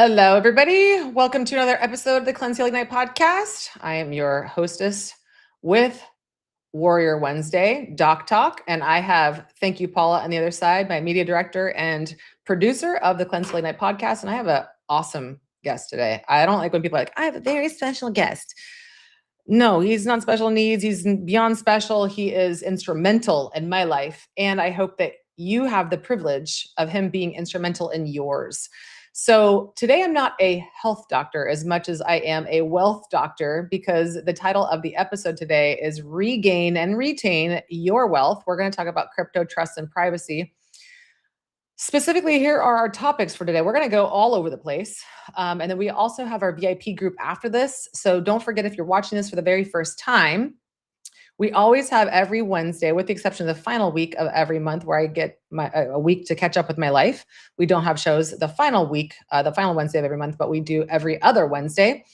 Hello, everybody. Welcome to another episode of the Cleanse Healing Night podcast. I am your hostess with Warrior Wednesday, Doc Talk, and I have, thank you, Paula, on the other side, my media director and producer of the Cleanse Healing Night podcast. And I have an awesome guest today. I don't like when people are like, I have a very special guest. No, he's not special needs. He's beyond special. He is instrumental in my life. And I hope that you have the privilege of him being instrumental in yours. So today I'm not a health doctor as much as I am a wealth doctor, because the title of the episode today is Regain and Retain Your Wealth. We're going to talk about crypto, trust, and privacy. Specifically, here are our topics for today. We're going to go all over the place. And then we also have our VIP group after this. So don't forget, if you're watching this for the very first time, we always have every Wednesday, with the exception of the final week of every month where I get a week to catch up with my life. We don't have shows the final week, the final Wednesday of every month, but we do every other Wednesday.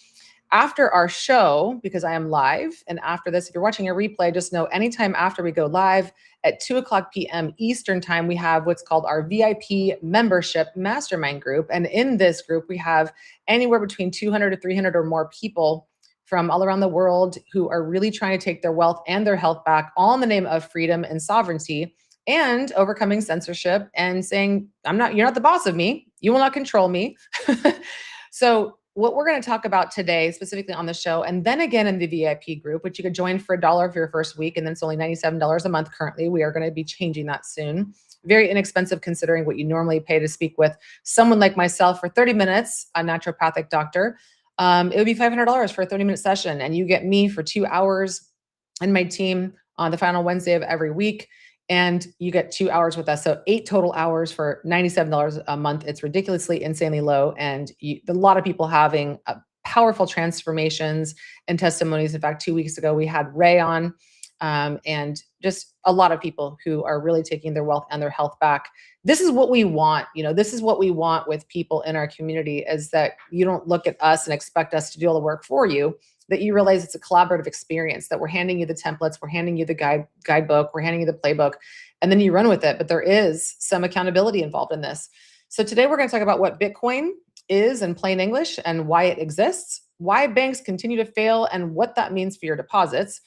After our show, because I am live, and after this, if you're watching a replay, just know anytime after we go live at 2:00 p.m. Eastern time, we have what's called our VIP membership mastermind group. And in this group, we have anywhere between 200 to 300 or more people from all around the world who are really trying to take their wealth and their health back, all in the name of freedom and sovereignty, and overcoming censorship and saying, you're not the boss of me. You will not control me. So what we're going to talk about today, specifically on the show, and then again in the VIP group, which you could join for $1 for your first week, and then it's only $97 a month currently. We are going to be changing that soon. Very inexpensive considering what you normally pay to speak with someone like myself for 30 minutes, a naturopathic doctor. It would be $500 for a 30-minute session, and you get me for 2 hours and my team on the final Wednesday of every week, and you get 2 hours with us. So 8 total hours for $97 a month. It's ridiculously, insanely low, and a lot of people having powerful transformations and testimonies. In fact, 2 weeks ago, we had Ray on, and just a lot of people who are really taking their wealth and their health back. This is what we want. This is what we want with people in our community, is that you don't look at us and expect us to do all the work for you, that you realize it's a collaborative experience, that we're handing you the templates, we're handing you the guidebook, we're handing you the playbook, and then you run with it. But there is some accountability involved in this. So today we're going to talk about what Bitcoin is in plain English and why it exists, why banks continue to fail and what that means for your deposits,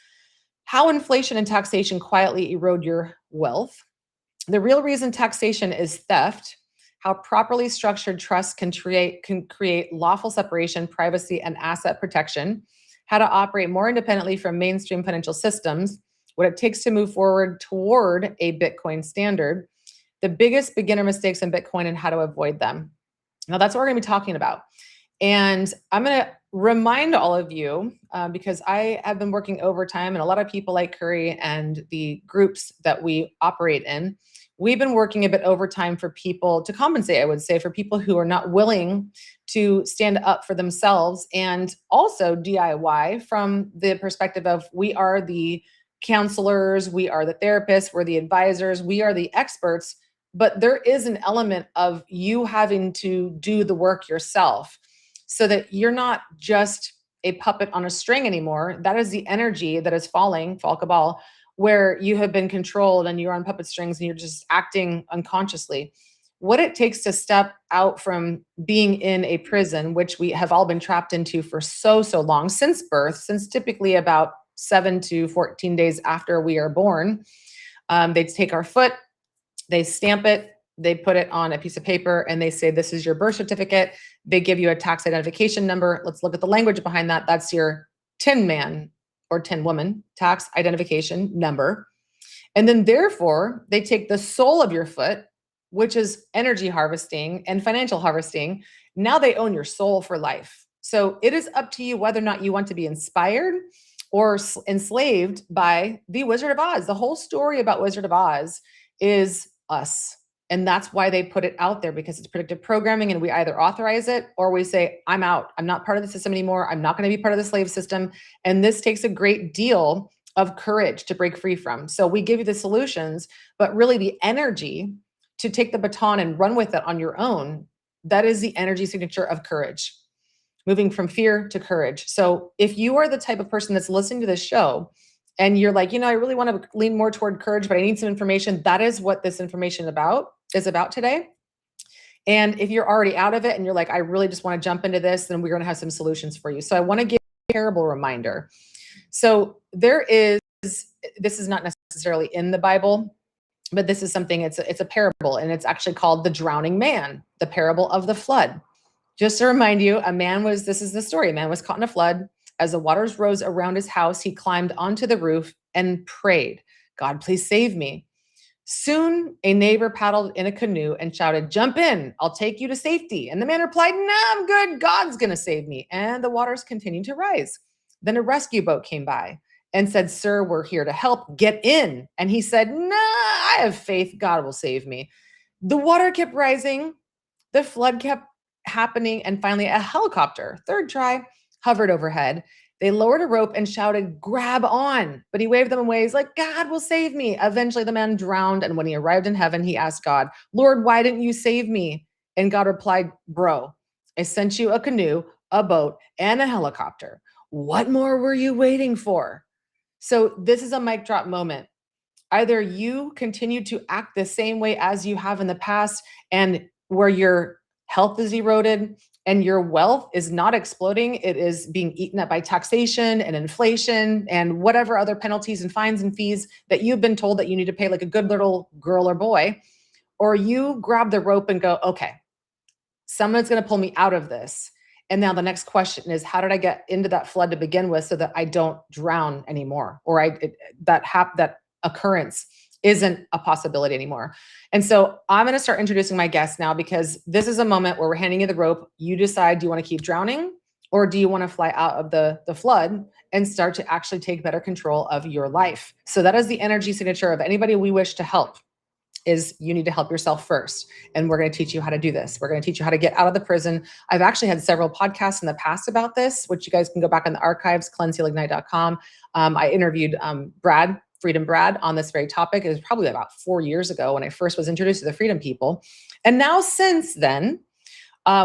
how inflation and taxation quietly erode your wealth, the real reason taxation is theft, how properly structured trust can create lawful separation, privacy, and asset protection, how to operate more independently from mainstream financial systems, what it takes to move forward toward a Bitcoin standard, the biggest beginner mistakes in Bitcoin and how to avoid them. Now, that's what we're going to be talking about. And I'm going to remind all of you, because I have been working overtime, and a lot of people like Curry and the groups that we operate in, we've been working a bit overtime for people to compensate, I would say, for people who are not willing to stand up for themselves, and also DIY from the perspective of we are the counselors, we are the therapists, we're the advisors, we are the experts, but there is an element of you having to do the work yourself so that you're not just a puppet on a string anymore. That is the energy that is falling, fall cabal, where you have been controlled and you're on puppet strings and you're just acting unconsciously. What it takes to step out from being in a prison, which we have all been trapped into for so long, since birth, since typically about 7 to 14 days after we are born. They take our foot, they stamp it, they put it on a piece of paper, and they say, this is your birth certificate. They give you a tax identification number. Let's look at the language behind that. That's your Tin Man or Tin Woman tax identification number. And then therefore, they take the sole of your foot, which is energy harvesting and financial harvesting. Now they own your soul for life. So it is up to you whether or not you want to be inspired or enslaved by the Wizard of Oz. The whole story about Wizard of Oz is us. And that's why they put it out there, because it's predictive programming, and we either authorize it or we say, I'm out. I'm not part of the system anymore. I'm not going to be part of the slave system. And this takes a great deal of courage to break free from. So we give you the solutions, but really the energy to take the baton and run with it on your own, that is the energy signature of courage, moving from fear to courage. So if you are the type of person that's listening to this show and you're like, I really want to lean more toward courage, but I need some information, that is what this information is about today. And if you're already out of it and you're like, I really just want to jump into this, then we're going to have some solutions for you. So I want to give you a parable reminder. So this is not necessarily in the Bible, but this is something, it's a parable, and it's actually called the drowning man, the parable of the flood. Just to remind you, this is the story. A man was caught in a flood. As the waters rose around his house, he climbed onto the roof and prayed, God, please save me. Soon a neighbor paddled in a canoe and shouted, jump in, I'll take you to safety. And the man replied, no, I'm good. God's going to save me. And the waters continued to rise. Then a rescue boat came by and said, sir, we're here to help. Get in. And he said, nah, I have faith. God will save me. The water kept rising. The flood kept happening. And finally, a helicopter, third try, hovered overhead. They lowered a rope and shouted, grab on. But he waved them away. He's like, God will save me. Eventually, the man drowned. And when he arrived in heaven, he asked God, Lord, why didn't you save me? And God replied, bro, I sent you a canoe, a boat, and a helicopter. What more were you waiting for? So this is a mic drop moment. Either you continue to act the same way as you have in the past, and where your health is eroded and your wealth is not exploding, it is being eaten up by taxation and inflation and whatever other penalties and fines and fees that you've been told that you need to pay like a good little girl or boy, or you grab the rope and go, okay, someone's going to pull me out of this. And now the next question is, how did I get into that flood to begin with so that I don't drown anymore, or that occurrence isn't a possibility anymore? And so I'm going to start introducing my guests now, because this is a moment where we're handing you the rope. You decide, do you want to keep drowning, or do you want to fly out of the flood and start to actually take better control of your life? So that is the energy signature of anybody we wish to help. Is you need to help yourself first. And we're going to teach you how to do this. We're going to teach you how to get out of the prison. I've actually had several podcasts in the past about this, which you guys can go back in the archives, cleansehealignite.com. I interviewed Freedom Brad, on this very topic. It was probably about 4 years ago when I first was introduced to the Freedom People. And now since then,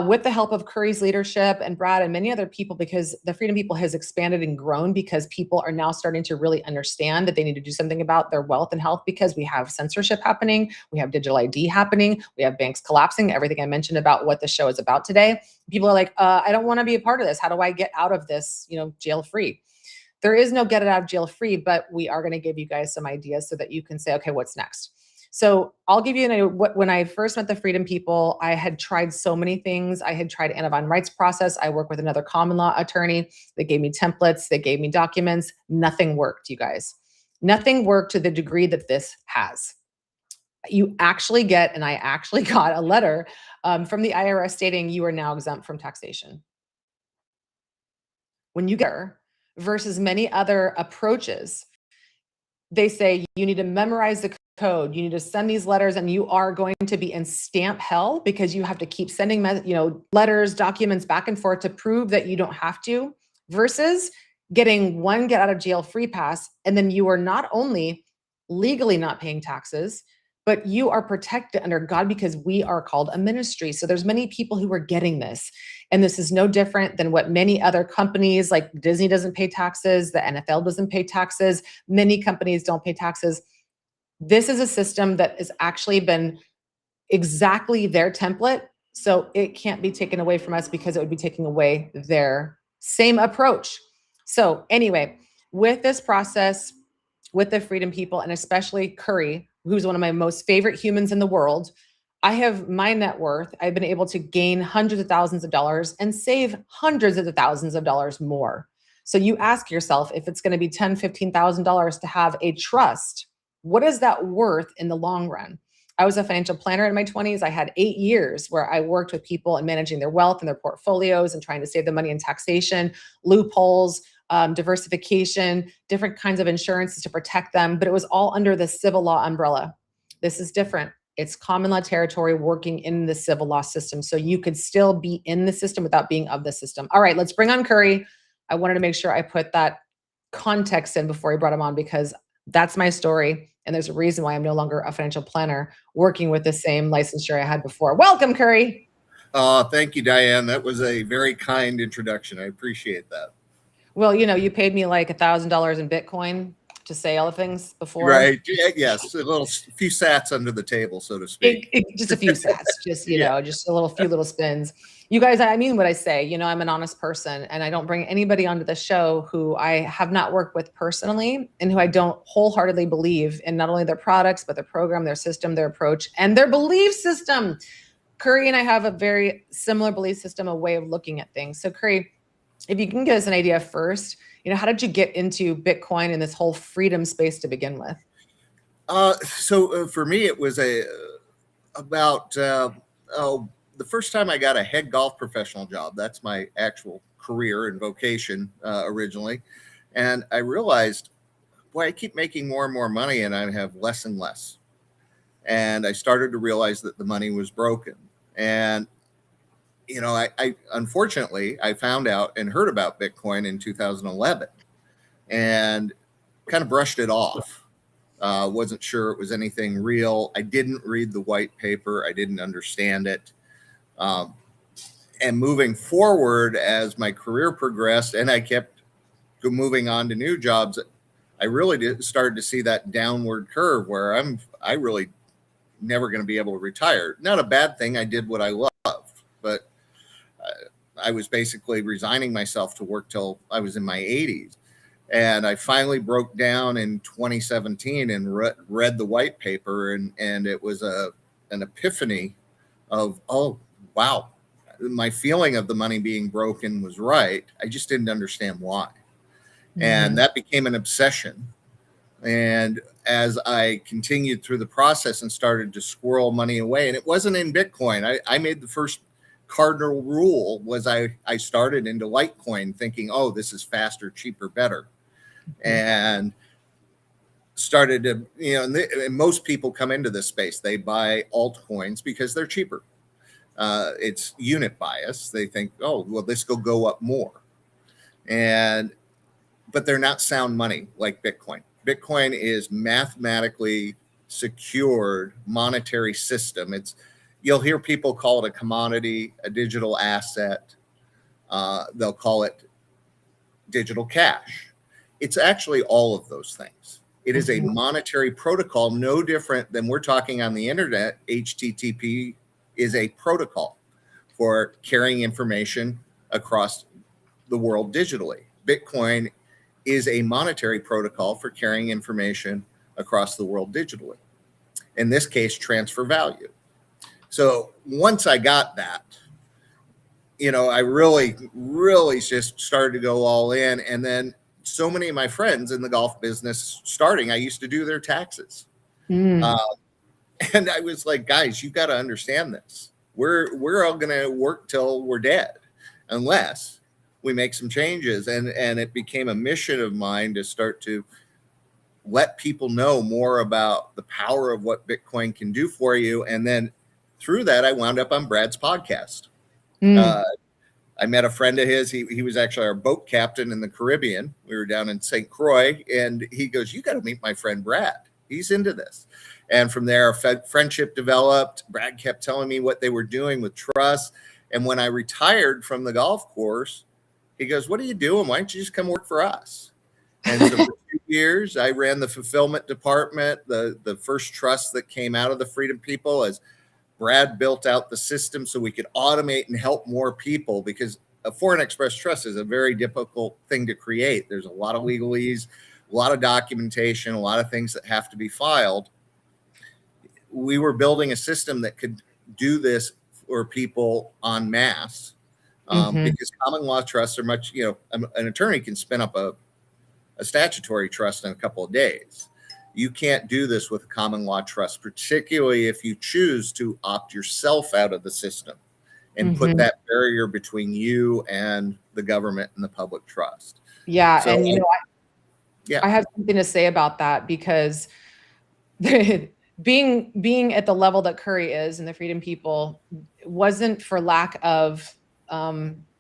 with the help of Curry's leadership and Brad and many other people, because the Freedom People has expanded and grown, because people are now starting to really understand that they need to do something about their wealth and health, because we have censorship happening, we have digital ID happening, we have banks collapsing, everything I mentioned about what the show is about today. People are like, I don't want to be a part of this. How do I get out of this, jail free? There is no get it out of jail free, but we are going to give you guys some ideas so that you can say, okay, what's next? So I'll give you an idea. When I first met the Freedom People, I had tried so many things. I had tried Anavan rights process. I worked with another common law attorney. They gave me templates. They gave me documents. Nothing worked, you guys. Nothing worked to the degree that this has. You actually get, and I actually got a letter from the IRS stating you are now exempt from taxation. When you get versus many other approaches, they say you need to memorize the code, you need to send these letters, and you are going to be in stamp hell, because you have to keep sending letters, documents back and forth to prove that you don't have to, versus getting one get out of jail free pass. And then you are not only legally not paying taxes, but you are protected under God, because we are called a ministry. So there's many people who are getting this. And this is no different than what many other companies, like Disney doesn't pay taxes, the NFL doesn't pay taxes, many companies don't pay taxes. This is a system that has actually been exactly their template. So it can't be taken away from us, because it would be taking away their same approach. So anyway, with this process, with the Freedom People, and especially Curry, who's one of my most favorite humans in the world, I have my net worth. I've been able to gain hundreds of thousands of dollars and save hundreds of thousands of dollars more. So you ask yourself, if it's going to be $10,000, $15,000 to have a trust, what is that worth in the long run? I was a financial planner in my 20s. I had 8 years where I worked with people in managing their wealth and their portfolios and trying to save the money in taxation, loopholes, diversification, different kinds of insurances to protect them. But it was all under the civil law umbrella. This is different. It's common law territory working in the civil law system. So you could still be in the system without being of the system. All right, let's bring on Curry. I wanted to make sure I put that context in before I brought him on, because that's my story. And there's a reason why I'm no longer a financial planner working with the same licensure I had before. Welcome, Curry. Thank you, Diane. That was a very kind introduction. I appreciate that. Well, you paid me like $1,000 in Bitcoin to say all the things before. Right. Yes. Few sats under the table, so to speak. Just a few sats, just, Yeah. just few little spins. You guys, I mean what I say, I'm an honest person, and I don't bring anybody onto the show who I have not worked with personally and who I don't wholeheartedly believe in not only their products, but their program, their system, their approach, and their belief system. Curry and I have a very similar belief system, a way of looking at things. So Curry, if you can give us an idea first, how did you get into Bitcoin and this whole freedom space to begin with? So for me, it was about the first time I got a head golf professional job. That's my actual career and vocation originally. And I realized, boy, I keep making more and more money and I have less and less. And I started to realize that the money was broken. And I unfortunately, I found out and heard about Bitcoin in 2011 and kind of brushed it off. Wasn't sure it was anything real. I didn't read the white paper. I didn't understand it. And moving forward as my career progressed and I kept moving on to new jobs, I really started to see that downward curve where I really never going to be able to retire. Not a bad thing. I did what I loved, but I was basically resigning myself to work till I was in my 80s. And I finally broke down in 2017 and read the white paper, and it was an epiphany of, oh, wow, my feeling of the money being broken was right. I just didn't understand why. Mm-hmm. And that became an obsession. And as I continued through the process and started to squirrel money away, and it wasn't in Bitcoin, I made the first cardinal rule was I started into Litecoin thinking, oh, this is faster, cheaper, better. Mm-hmm. And started to, and most people come into this space. They buy altcoins because they're cheaper. It's unit bias. They think, oh, well, this will go up more. But they're not sound money like Bitcoin. Bitcoin is mathematically secured monetary system. You'll hear people call it a commodity, a digital asset. They'll call it digital cash. It's actually all of those things. It is a monetary protocol, no different than we're talking on the internet. HTTP is a protocol for carrying information across the world digitally. Bitcoin is a monetary protocol for carrying information across the world digitally. In this case, transfer value. So once I got that, I really, really just started to go all in. And then so many of my friends in the golf business starting, I used to do their taxes. And I was like, guys, you got to understand this. We're all going to work till we're dead unless we make some changes. And it became a mission of mine to start to let people know more about the power of what Bitcoin can do for you. And then through that, I wound up on Brad's podcast. I met a friend of his. He was actually our boat captain in the Caribbean. We were down in St. Croix, and he goes, you got to meet my friend Brad. He's into this. And from there, a friendship developed. Brad kept telling me what they were doing with trust. And when I retired from the golf course, he goes, what are you doing? Why don't you just come work for us? And so for 2 years, I ran the fulfillment department, the first trust that came out of the Freedom People, as Brad built out the system so we could automate and help more people, because a foreign express trust is a very difficult thing to create. There's a lot of legalese, a lot of documentation, a lot of things that have to be filed. We were building a system that could do this for people en masse. Because common law trusts are much, an attorney can spin up a statutory trust in a couple of days. You can't do this with a common law trust, particularly if you choose to opt yourself out of the system and put that barrier between you and the government and the public trust. Yeah. So, and, I have something to say about that, because being at the level that Curry is and the Freedom People wasn't for lack of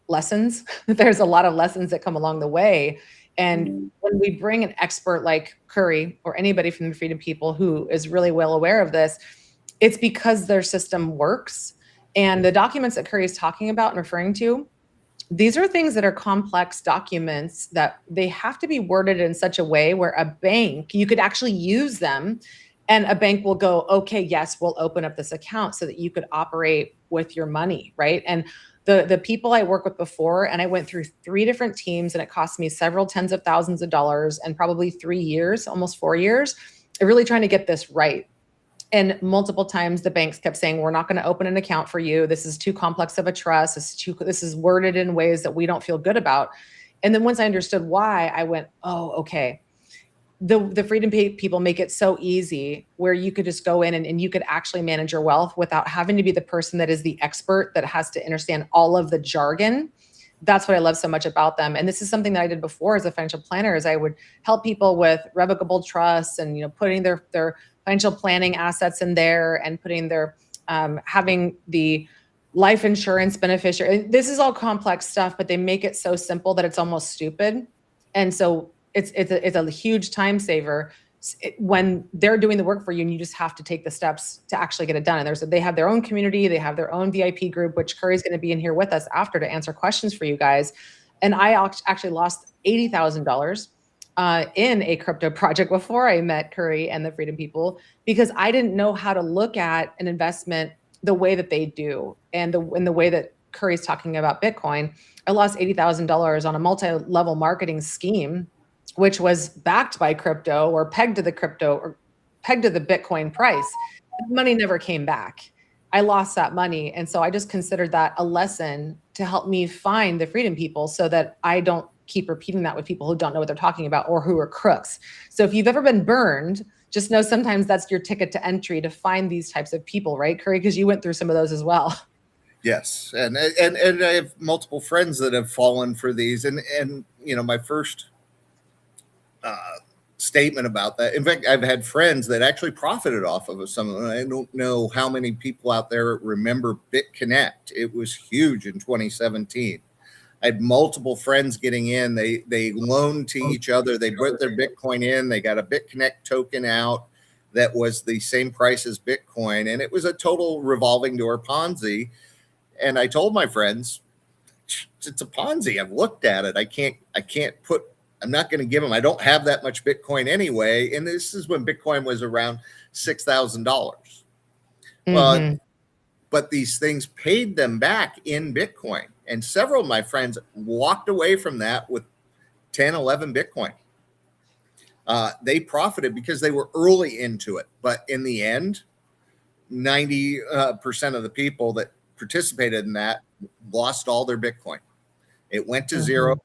lessons. There's a lot of lessons that come along the way. And when we bring an expert like Curry or anybody from the Freedom People who is really well aware of this, it's because their system works. And the documents that Curry is talking about and referring to, these are things that are complex documents that they have to be worded in such a way where a bank, you could actually use them and a bank will go, okay, yes, we'll open up this account so that you could operate with your money, right? And the people I worked with before, and I went through 3 different teams and it cost me several tens of thousands of dollars and probably 3 years, almost 4 years, really trying to get this right. And multiple times the banks kept saying, we're not going to open an account for you. This is too complex of a trust. This is worded in ways that we don't feel good about. And then once I understood why, I went, oh, okay. The Freedom people make it so easy where you could just go in and you could actually manage your wealth without having to be the person that is the expert that has to understand all of the jargon. That's what I love so much about them. And this is something that I did before as a financial planner, is I would help people with revocable trusts and, putting their financial planning assets in there and putting their, having the life insurance beneficiary. This is all complex stuff, but they make it so simple that it's almost stupid. And so it's a huge time saver when they're doing the work for you, and you just have to take the steps to actually get it done. And they have their own community, they have their own VIP group, which Curry's going to be in here with us after to answer questions for you guys. And I actually lost $80,000 in a crypto project before I met Curry and the Freedom people, because I didn't know how to look at an investment the way that they do, and in the way that Curry's talking about Bitcoin. I lost $80,000 on a multi-level marketing scheme, which was backed by crypto or pegged to the crypto or pegged to the Bitcoin price. The money never came back. I lost that money. And so I just considered that a lesson to help me find the Freedom people so that I don't keep repeating that with people who don't know what they're talking about or who are crooks. So if you've ever been burned, just know sometimes that's your ticket to entry to find these types of people, right, Curry? Because you went through some of those as well. Yes. And I have multiple friends that have fallen for these. And my first statement about that. In fact, I've had friends that actually profited off of some of them. I don't know how many people out there remember BitConnect. It was huge in 2017. I had multiple friends getting in. They loaned to each other. They put their Bitcoin in. They got a BitConnect token out that was the same price as Bitcoin. And it was a total revolving door Ponzi. And I told my friends, it's a Ponzi. I've looked at it. I'm not going to give them. I don't have that much Bitcoin anyway. And this is when Bitcoin was around $6,000. Mm-hmm. But these things paid them back in Bitcoin. And several of my friends walked away from that with 10, 11 Bitcoin. They profited because they were early into it. But in the end, 90% of the people that participated in that lost all their Bitcoin. It went to zero.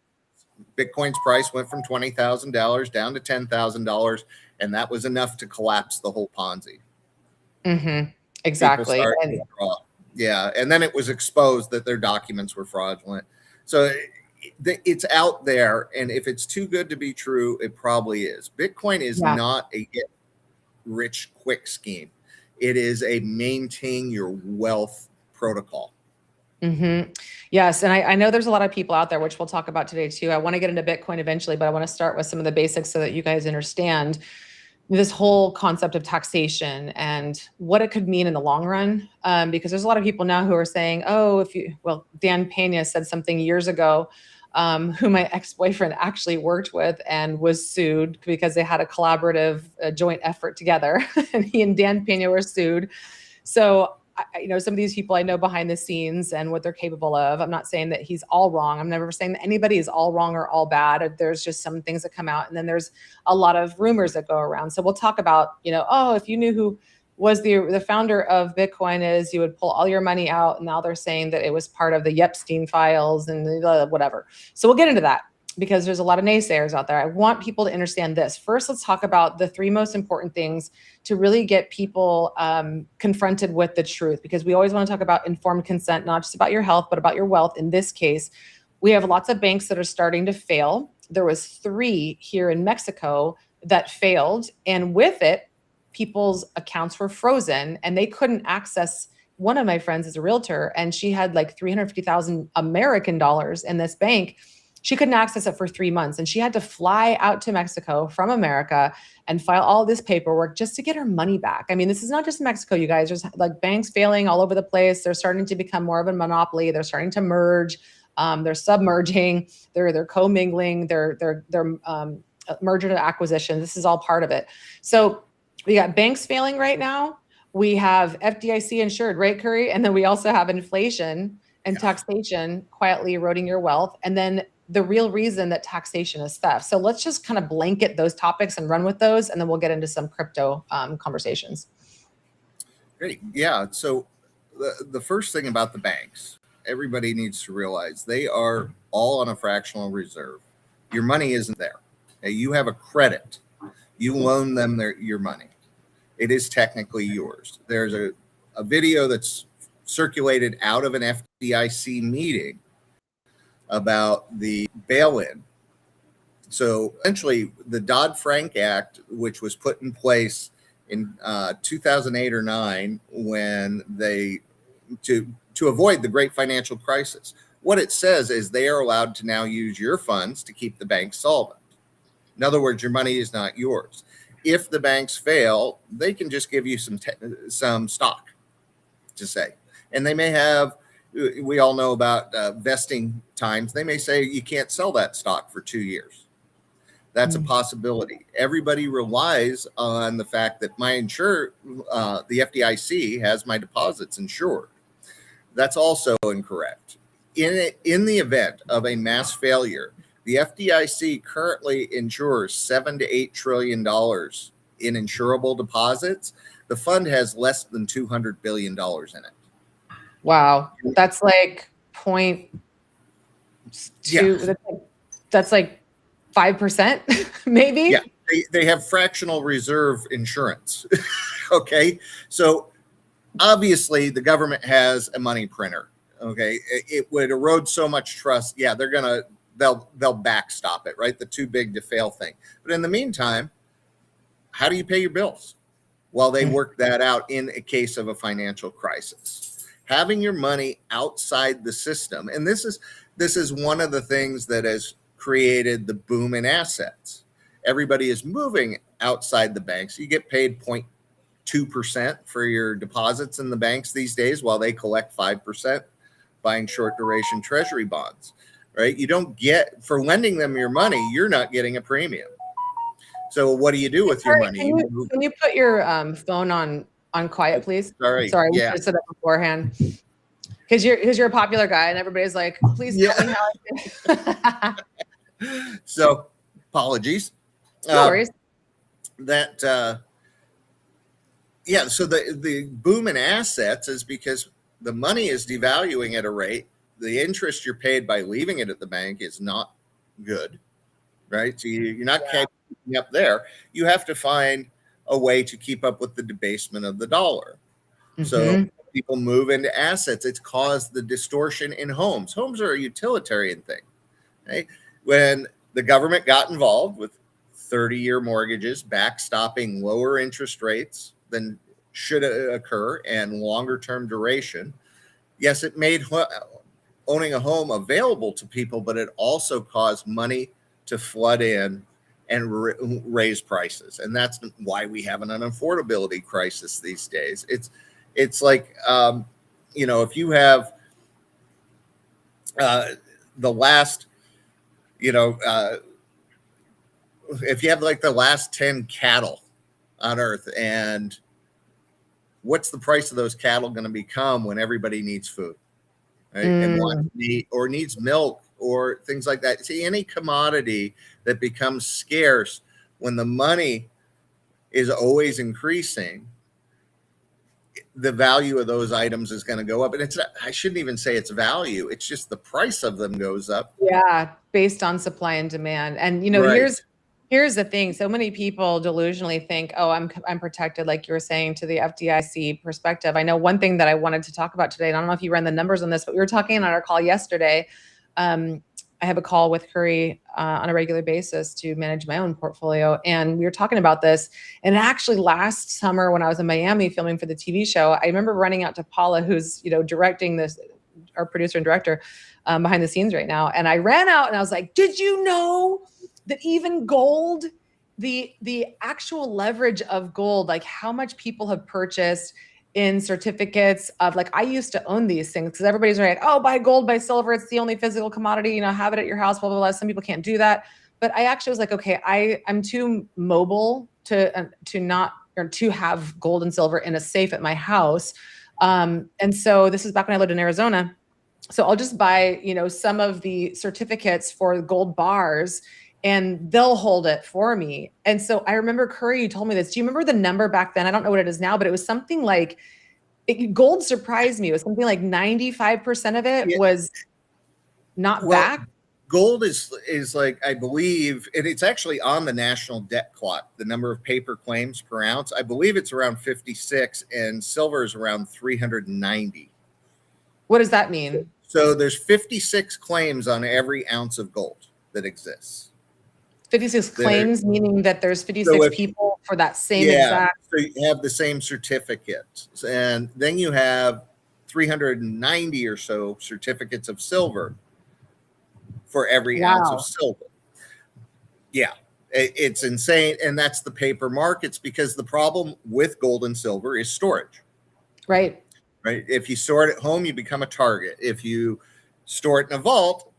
Bitcoin's price went from $20,000 down to $10,000, and that was enough to collapse the whole Ponzi. Mm-hmm. Exactly. And then it was exposed that their documents were fraudulent. So it's out there, and if it's too good to be true, it probably is. Bitcoin is not a get rich quick scheme. It is a maintain your wealth protocol. Mm-hmm. Yes. And I know there's a lot of people out there, which we'll talk about today too. I want to get into Bitcoin eventually, but I want to start with some of the basics so that you guys understand this whole concept of taxation and what it could mean in the long run. Because there's a lot of people now who are saying, Dan Pena said something years ago, who my ex-boyfriend actually worked with and was sued because they had a collaborative joint effort together, and he and Dan Pena were sued. So some of these people I know behind the scenes and what they're capable of. I'm not saying that he's all wrong. I'm never saying that anybody is all wrong or all bad. There's just some things that come out, and then there's a lot of rumors that go around. So we'll talk about, if you knew who was the founder of Bitcoin is, you would pull all your money out. And now they're saying that it was part of the Epstein files and whatever. So we'll get into that, because there's a lot of naysayers out there. I want people to understand this. First, let's talk about the 3 most important things to really get people confronted with the truth, because we always want to talk about informed consent, not just about your health, but about your wealth. In this case, we have lots of banks that are starting to fail. There was 3 here in Mexico that failed. And with it, people's accounts were frozen and they couldn't access. One of my friends is a realtor, and she had like 350,000 American dollars in this bank. She couldn't access it for 3 months, and she had to fly out to Mexico from America and file all this paperwork just to get her money back. I mean, this is not just Mexico, you guys. There's like banks failing all over the place. They're starting to become more of a monopoly. They're starting to merge. they're submerging, they're commingling, they're merger to acquisition. This is all part of it. So we got banks failing right now. We have FDIC insured, right, Curry? And then we also have inflation and taxation quietly eroding your wealth. And then the real reason that taxation is theft. So let's just kind of blanket those topics and run with those, and then we'll get into some crypto conversations. Great. Yeah. So the first thing about the banks, everybody needs to realize they are all on a fractional reserve. Your money isn't there. You have a credit. You loan them your money. It is technically yours. There's a video that's circulated out of an FDIC meeting about the bail-in. So essentially, the Dodd-Frank Act, which was put in place in 2008 or 9, when they to avoid the great financial crisis, what it says is they are allowed to now use your funds to keep the bank solvent. In other words, your money is not yours. If the banks fail, they can just give you some stock to say, and they may have. We all know about vesting times. They may say you can't sell that stock for 2 years. That's a possibility. Everybody relies on the fact that my the FDIC has my deposits insured. That's also incorrect. In the event of a mass failure, the FDIC currently insures $7 to $8 trillion in insurable deposits. The fund has less than $200 billion in it. Wow, that's like 0.2. Yeah. That's like 5%, maybe. Yeah, they have fractional reserve insurance. Okay, so obviously the government has a money printer. Okay, it would erode so much trust. Yeah, they'll backstop it, right? The too big to fail thing. But in the meantime, how do you pay your bills? Well, they work that out in a case of a financial crisis. Having your money outside the system, and this is one of the things that has created the boom in assets. Everybody is moving outside the banks. You get paid 0.2% for your deposits in the banks these days, while they collect 5% buying short duration treasury bonds, right? You don't get, for lending them your money, you're not getting a premium. So what do you do with your money? Can you put your phone on quiet, please? Sorry. Sorry, we Yeah. should have said that beforehand. Because you're a popular guy, and everybody's like, please tell me how I can. So apologies. No worries. So the boom in assets is because the money is devaluing at a rate. The interest you're paid by leaving it at the bank is not good, right? So you're not keeping up there. You have to find a way to keep up with the debasement of the dollar. Mm-hmm. So people move into assets. It's caused the distortion in homes. Homes are a utilitarian thing, right? When the government got involved with 30-year mortgages, backstopping lower interest rates than should occur and longer term duration, yes, it made owning a home available to people, but it also caused money to flood in and raise prices. And that's why we have an unaffordability crisis these days. It's like, if you have the last, if you have like the last 10 cattle on earth, and what's the price of those cattle going to become when everybody needs food, right? And wants meat or needs milk or things like that. See, any commodity that becomes scarce when the money is always increasing, the value of those items is going to go up. And I shouldn't even say it's value. It's just the price of them goes up. Yeah. Based on supply and demand. And, right. Here's the thing. So many people delusionally think, oh, I'm protected, like you were saying, to the FDIC perspective. I know one thing that I wanted to talk about today, and I don't know if you ran the numbers on this, but we were talking on our call yesterday. I have a call with Curry on a regular basis to manage my own portfolio. And we were talking about this. And actually last summer when I was in Miami filming for the TV show, I remember running out to Paula, who's, directing this, our producer and director behind the scenes right now. And I ran out and I was like, did you know that even gold, the actual leverage of gold, like how much people have purchased in certificates of like, I used to own these things because everybody's like, oh, buy gold, buy silver. It's the only physical commodity, you know, have it at your house, blah, blah, blah. Some people can't do that. But I actually was like, okay, I'm too mobile to not, or to have gold and silver in a safe at my house. And so this is back when I lived in Arizona. So I'll just buy, you know, some of the certificates for gold bars and they'll hold it for me. And so I remember, Curry, you told me this. Do you remember the number back then? I don't know what it is now, but it was something like gold surprised me. It was something like 95% of it was not back. Gold is like, I believe, and it's actually on the national debt clock, the number of paper claims per ounce. I believe it's around 56 and silver is around 390. What does that mean? So there's 56 claims on every ounce of gold that exists. 56 claims, meaning that there's 56 people for that same exact. So you have the same certificate. And then you have 390 or so certificates of silver for every ounce of silver. Yeah, it's insane. And that's the paper markets, because the problem with gold and silver is storage. Right. Right. If you store it at home, you become a target. If you store it in a vault,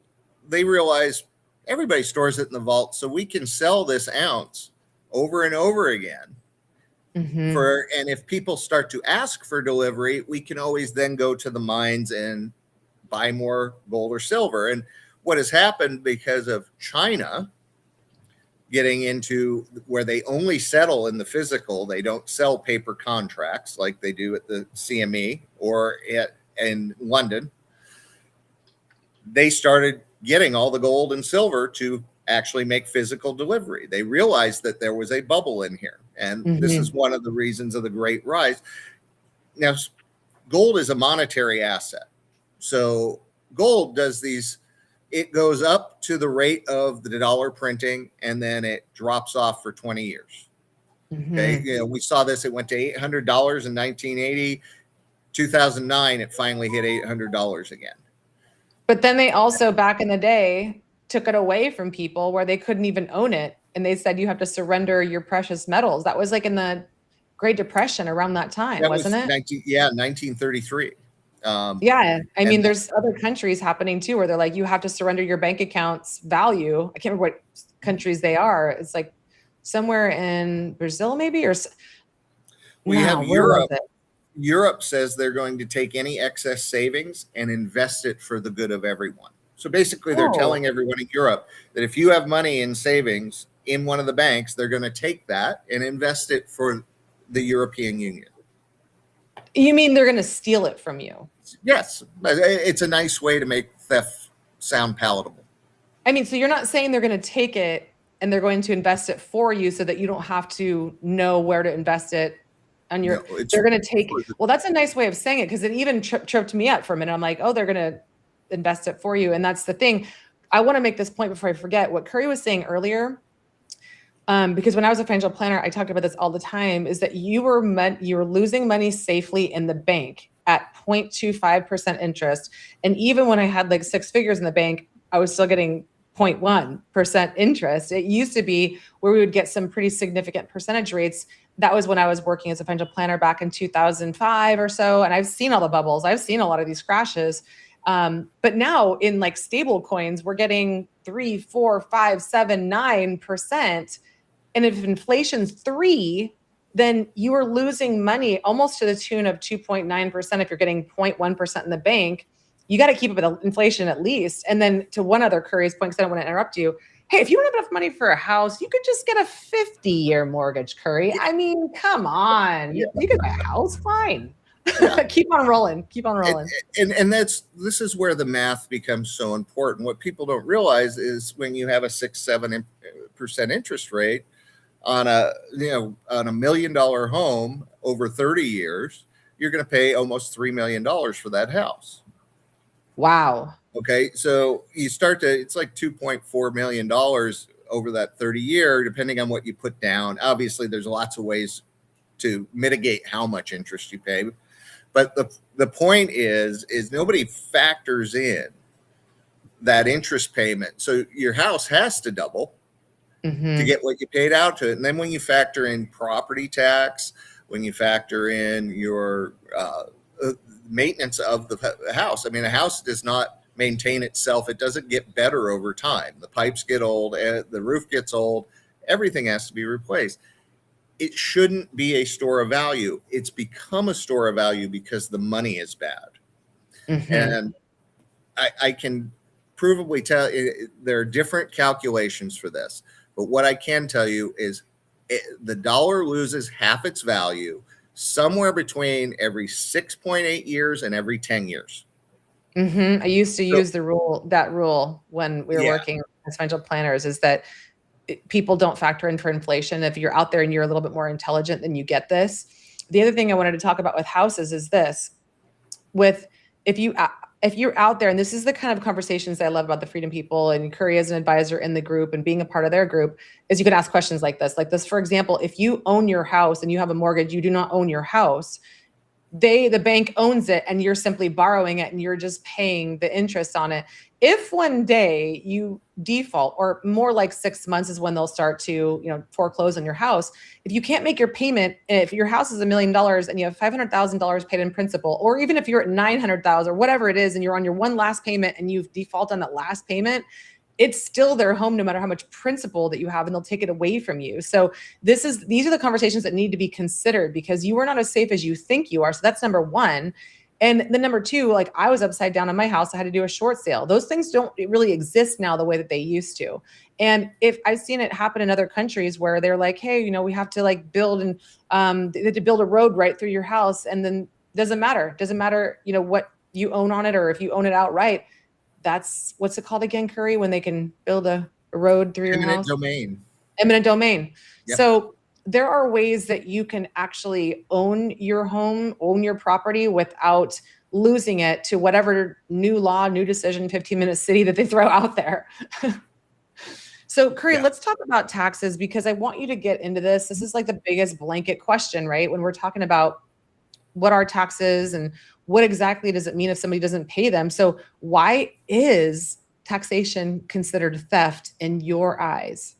they realize everybody stores it in the vault, so we can sell this ounce over and over again. And if people start to ask for delivery, we can always then go to the mines and buy more gold or silver. And what has happened because of China getting into where they only settle in the physical, they don't sell paper contracts like they do at the CME or in London. They started getting all the gold and silver to actually make physical delivery. They realized that there was a bubble in here. And this is one of the reasons of the great rise. Now, gold is a monetary asset. So gold does these, it goes up to the rate of the dollar printing, and then it drops off for 20 years. Okay. You know, we saw this, it went to $800 in 1980, 2009, it finally hit $800 again. But then they also, back in the day, took it away from people where they couldn't even own it. And they said, you have to surrender your precious metals. That was like in the Great Depression around that time, wasn't it? 1933. I mean, there's other countries happening too, where they're like, you have to surrender your bank account's value. I can't remember what countries they are. It's like somewhere in Brazil, maybe, or we have Europe. Europe says they're going to take any excess savings and invest it for the good of everyone. So basically, they're telling everyone in Europe that if you have money in savings in one of the banks, they're going to take that and invest it for the European Union. You mean they're going to steal it from you? Yes. It's a nice way to make theft sound palatable. I mean, so you're not saying they're going to take it and they're going to invest it for you so that you don't have to know where to invest it on your, they're going to take, well, that's a nice way of saying it, because it even tripped me up for a minute. I'm like, oh, they're going to invest it for you. And that's the thing. I want to make this point before I forget what Curry was saying earlier. Because when I was a financial planner, I talked about this all the time, is that you were losing money safely in the bank at 0.25% interest. And even when I had like six figures in the bank, I was still getting 0.1% interest. It used to be where we would get some pretty significant percentage rates. That was when I was working as a financial planner back in 2005 or so. And I've seen all the bubbles. I've seen a lot of these crashes. But now in like stable coins, we're getting 3, 4, 5, 7, 9%. And if inflation's 3, then you are losing money almost to the tune of 2.9%. If you're getting 0.1% in the bank, you got to keep up with inflation at least. And then to one other Curry's point, because I don't want to interrupt you. Hey, if you don't have enough money for a house, you could just get a 50-year mortgage, Curry. I mean, come on. You could buy a house, fine. Yeah. Keep on rolling. Keep on rolling. And this is where the math becomes so important. What people don't realize is when you have a 6-7% interest rate on a $1 million home over 30 years, you're going to pay almost $3 million for that house. Wow. Okay. So you start to, it's like $2.4 million over that 30 year, depending on what you put down. Obviously there's lots of ways to mitigate how much interest you pay. But the point is nobody factors in that interest payment. So your house has to double to get what you paid out to it. And then when you factor in property tax, when you factor in your maintenance of the house. I mean, a house does not maintain itself. It doesn't get better over time. The pipes get old, the roof gets old, everything has to be replaced. It shouldn't be a store of value. It's become a store of value because the money is bad. Mm-hmm. And I can provably tell there are different calculations for this. But what I can tell you is the dollar loses half its value somewhere between every 6.8 years and every 10 years. Mm-hmm. I used to use that rule when we were working as financial planners, is that people don't factor in for inflation. If you're out there and you're a little bit more intelligent, then you get this. The other thing I wanted to talk about with houses is this: if you're out there, and this is the kind of conversations I love about the Freedom People and Curry as an advisor in the group and being a part of their group, is you can ask questions like this. For example, if you own your house and you have a mortgage, you do not own your house. The bank owns it and you're simply borrowing it and you're just paying the interest on it. If one day you default, or more like 6 months is when they'll start to, foreclose on your house. If you can't make your payment, if your house is $1 million and you have $500,000 paid in principal, or even if you're at 900,000 or whatever it is, and you're on your one last payment and you've defaulted on that last payment, it's still their home no matter how much principal that you have, and they'll take it away from you. So these are the conversations that need to be considered, because you are not as safe as you think you are. So that's number one. And then number two, like, I was upside down on my house. I had to do a short sale. Those things don't really exist now the way that they used to. And if I've seen it happen in other countries where they're like, hey, we have to build they had to build a road right through your house. And then doesn't matter, what you own on it, or if you own it outright. That's, what's it called again, Curry, when they can build a road through your house? Eminent domain. Yep. So there are ways that you can actually own your home, own your property, without losing it to whatever new law, new decision, 15-minute city that they throw out there. So Curry, let's talk about taxes, because I want you to get into this. This is like the biggest blanket question, right? When we're talking about what are taxes and what exactly does it mean if somebody doesn't pay them? So why is taxation considered theft in your eyes?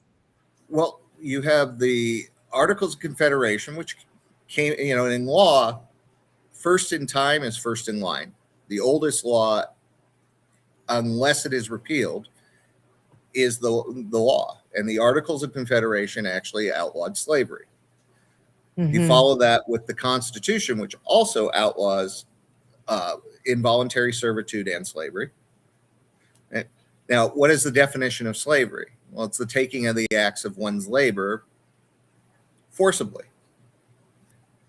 Well, you have the Articles of Confederation, which came, in law, first in time is first in line. The oldest law, unless it is repealed, is the law. And the Articles of Confederation actually outlawed slavery. Mm-hmm. You follow that with the Constitution, which also outlaws involuntary servitude and slavery. Now, what is the definition of slavery? Well, it's the taking of the acts of one's labor forcibly.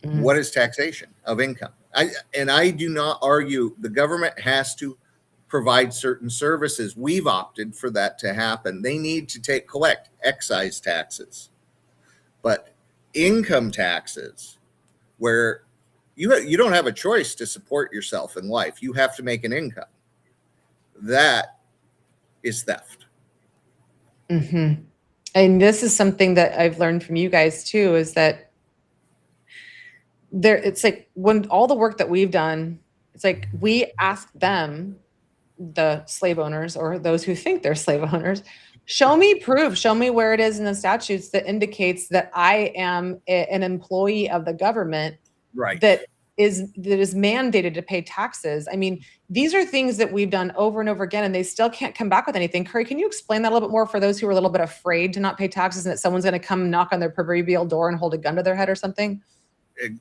Mm-hmm. What is taxation of income? I do not argue the government has to provide certain services. We've opted for that to happen. They need to collect excise taxes, but income taxes, where you don't have a choice to support yourself in life, you have to make an income, that is theft. Mm-hmm. And this is something that I've learned from you guys too, is that it's like, when all the work that we've done, it's like we ask them, the slave owners, or those who think they're slave owners, show me proof, show me where it is in the statutes that indicates that I am an employee of the government, right, that is mandated to pay taxes. I mean, these are things that we've done over and over again, and they still can't come back with anything. Curry, can you explain that a little bit more for those who are a little bit afraid to not pay taxes, and that someone's going to come knock on their proverbial door and hold a gun to their head or something?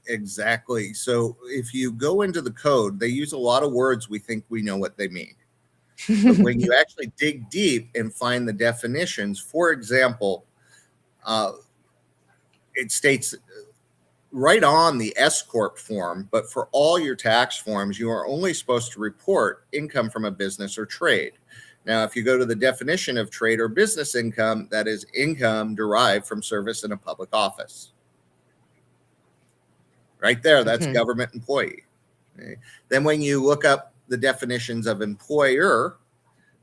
Exactly. So if you go into the code, they use a lot of words we think we know what they mean. But when you actually dig deep and find the definitions, for example, it states right on the S Corp form, but for all your tax forms, you are only supposed to report income from a business or trade. Now, if you go to the definition of trade or business income, that is income derived from service in a public office. Right there, that's mm-hmm. government employee. Okay. Then when you look up the definitions of employer,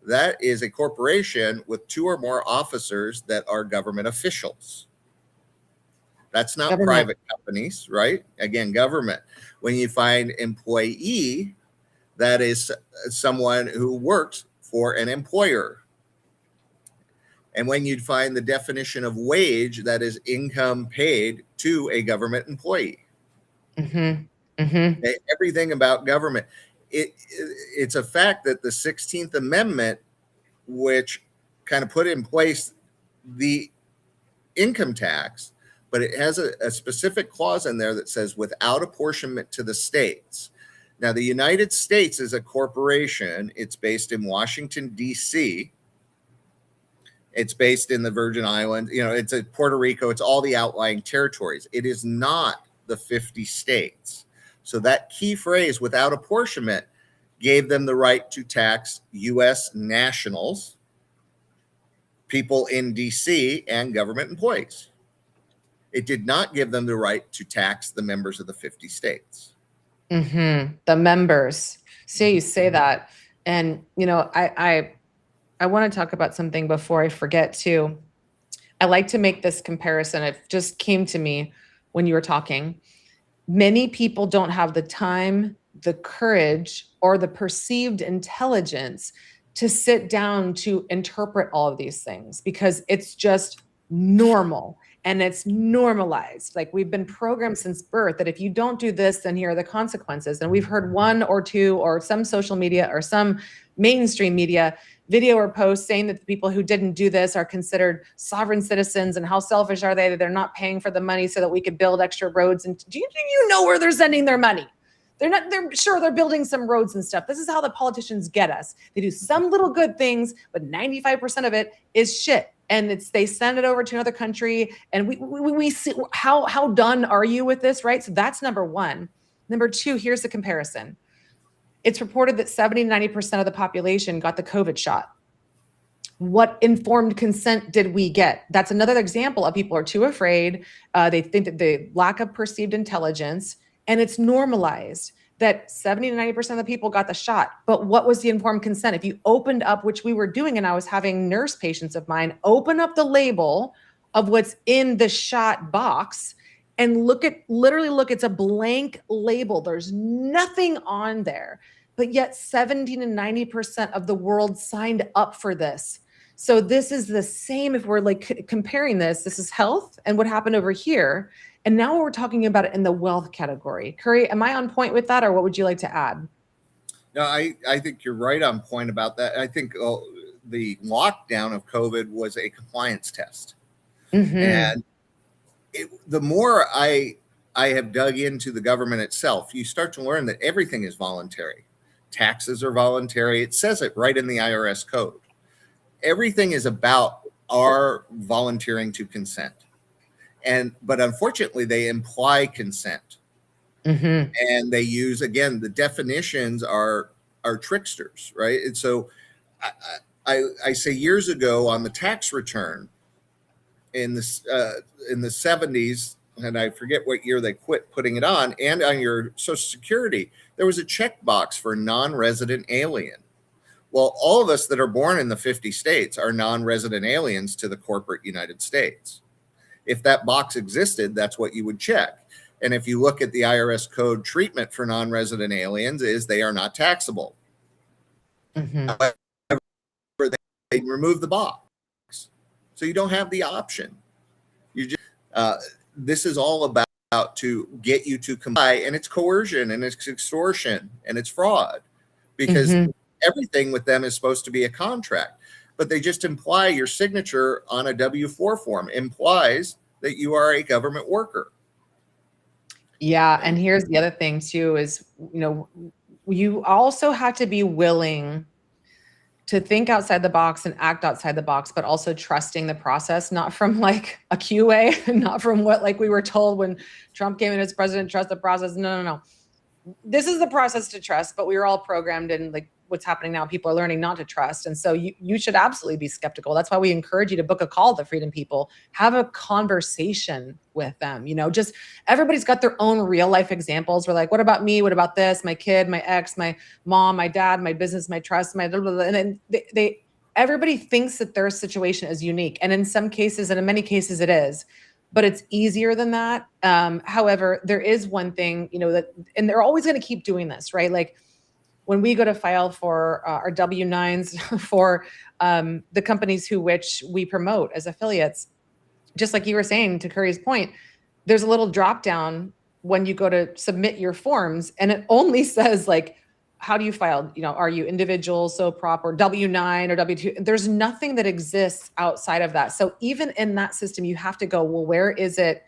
that is a corporation with 2 or more officers that are government officials. That's not government. Private companies, right? Again, government. When you find employee, that is someone who works for an employer. And when you'd find the definition of wage, that is income paid to a government employee. Okay? Everything about government. It's a fact that the 16th Amendment, which kind of put in place the income tax, but it has a specific clause in there that says without apportionment to the states. Now, the United States is a corporation. It's based in Washington, D.C. It's based in the Virgin Islands. It's Puerto Rico. It's all the outlying territories. It is not the 50 states. So that key phrase, without apportionment, gave them the right to tax U.S. nationals, people in D.C., and government employees. It did not give them the right to tax the members of the 50 states. The members. See, you say that. And, I want to talk about something before I forget too. I like to make this comparison. It just came to me when you were talking. Many people don't have the time, the courage, or the perceived intelligence to sit down to interpret all of these things because it's just normal and it's normalized. Like we've been programmed since birth that if you don't do this, then here are the consequences. And we've heard one or two or some social media or some mainstream media video or post saying that the people who didn't do this are considered sovereign citizens and how selfish are they that they're not paying for the money so that we could build extra roads. And do you know where they're sending their money? They're sure they're building some roads and stuff. This is how the politicians get us. They do some little good things, but 95% of it is shit. And they send it over to another country. And we see how done are you with this, right? So that's number one. Number two, here's the comparison. It's reported that 70 to 90% of the population got the COVID shot. What informed consent did we get? That's another example of people are too afraid. They think that the lack of perceived intelligence, and it's normalized that 70 to 90% of the people got the shot. But what was the informed consent? If you opened up, which we were doing, and I was having nurse patients of mine, open up the label of what's in the shot box and literally look, it's a blank label. There's nothing on there, but yet 70 to 90% of the world signed up for this. So this is the same, if we're like comparing this is health and what happened over here. And now we're talking about it in the wealth category. Curry, am I on point with that, or what would you like to add? No, I think you're right on point about that. I think the lockdown of COVID was a compliance test. And the more I have dug into the government itself, you start to learn that everything is voluntary. Taxes are voluntary. It says it right in the IRS code. Everything is about our volunteering to consent. But unfortunately, they imply consent. And they use, again, the definitions are tricksters, right? And so I say years ago on the tax return in the 70s, and I forget what year they quit putting it on, and on your Social Security, there was a checkbox for non-resident alien. Well, all of us that are born in the 50 states are non-resident aliens to the corporate United States. If that box existed, that's what you would check. And if you look at the IRS code, treatment for non-resident aliens is they are not taxable. However, they remove the box. So you don't have the option. You just, this is all about to get you to comply, and it's coercion and it's extortion and it's fraud, because everything with them is supposed to be a contract, but they just imply your signature on a W-4 form implies that you are a government worker. Yeah. And here's the other thing too, is, you also have to be willing to think outside the box and act outside the box, but also trusting the process, not from like a QA, not from what like we were told when Trump came in as president, trust the process. No. This is the process to trust, but we were all programmed in like what's happening now. People are learning not to trust. And so you should absolutely be skeptical. That's why we encourage you to book a call to Freedom People, have a conversation with them. Just everybody's got their own real life examples. We're like, what about me? What about this? My kid, my ex, my mom, my dad, my business, my trust, my blah, blah, blah. And then everybody thinks that their situation is unique. And in some cases, and in many cases it is, but it's easier than that. However, there is one thing, that, and they're always going to keep doing this, right? Like, when we go to file for our W-9s for the companies which we promote as affiliates, just like you were saying to Curry's point, there's a little drop down when you go to submit your forms, and it only says like, how do you file? Are you individual, so prop, or W-9 or W-2? There's nothing that exists outside of that. So even in that system, you have to go, well, where is it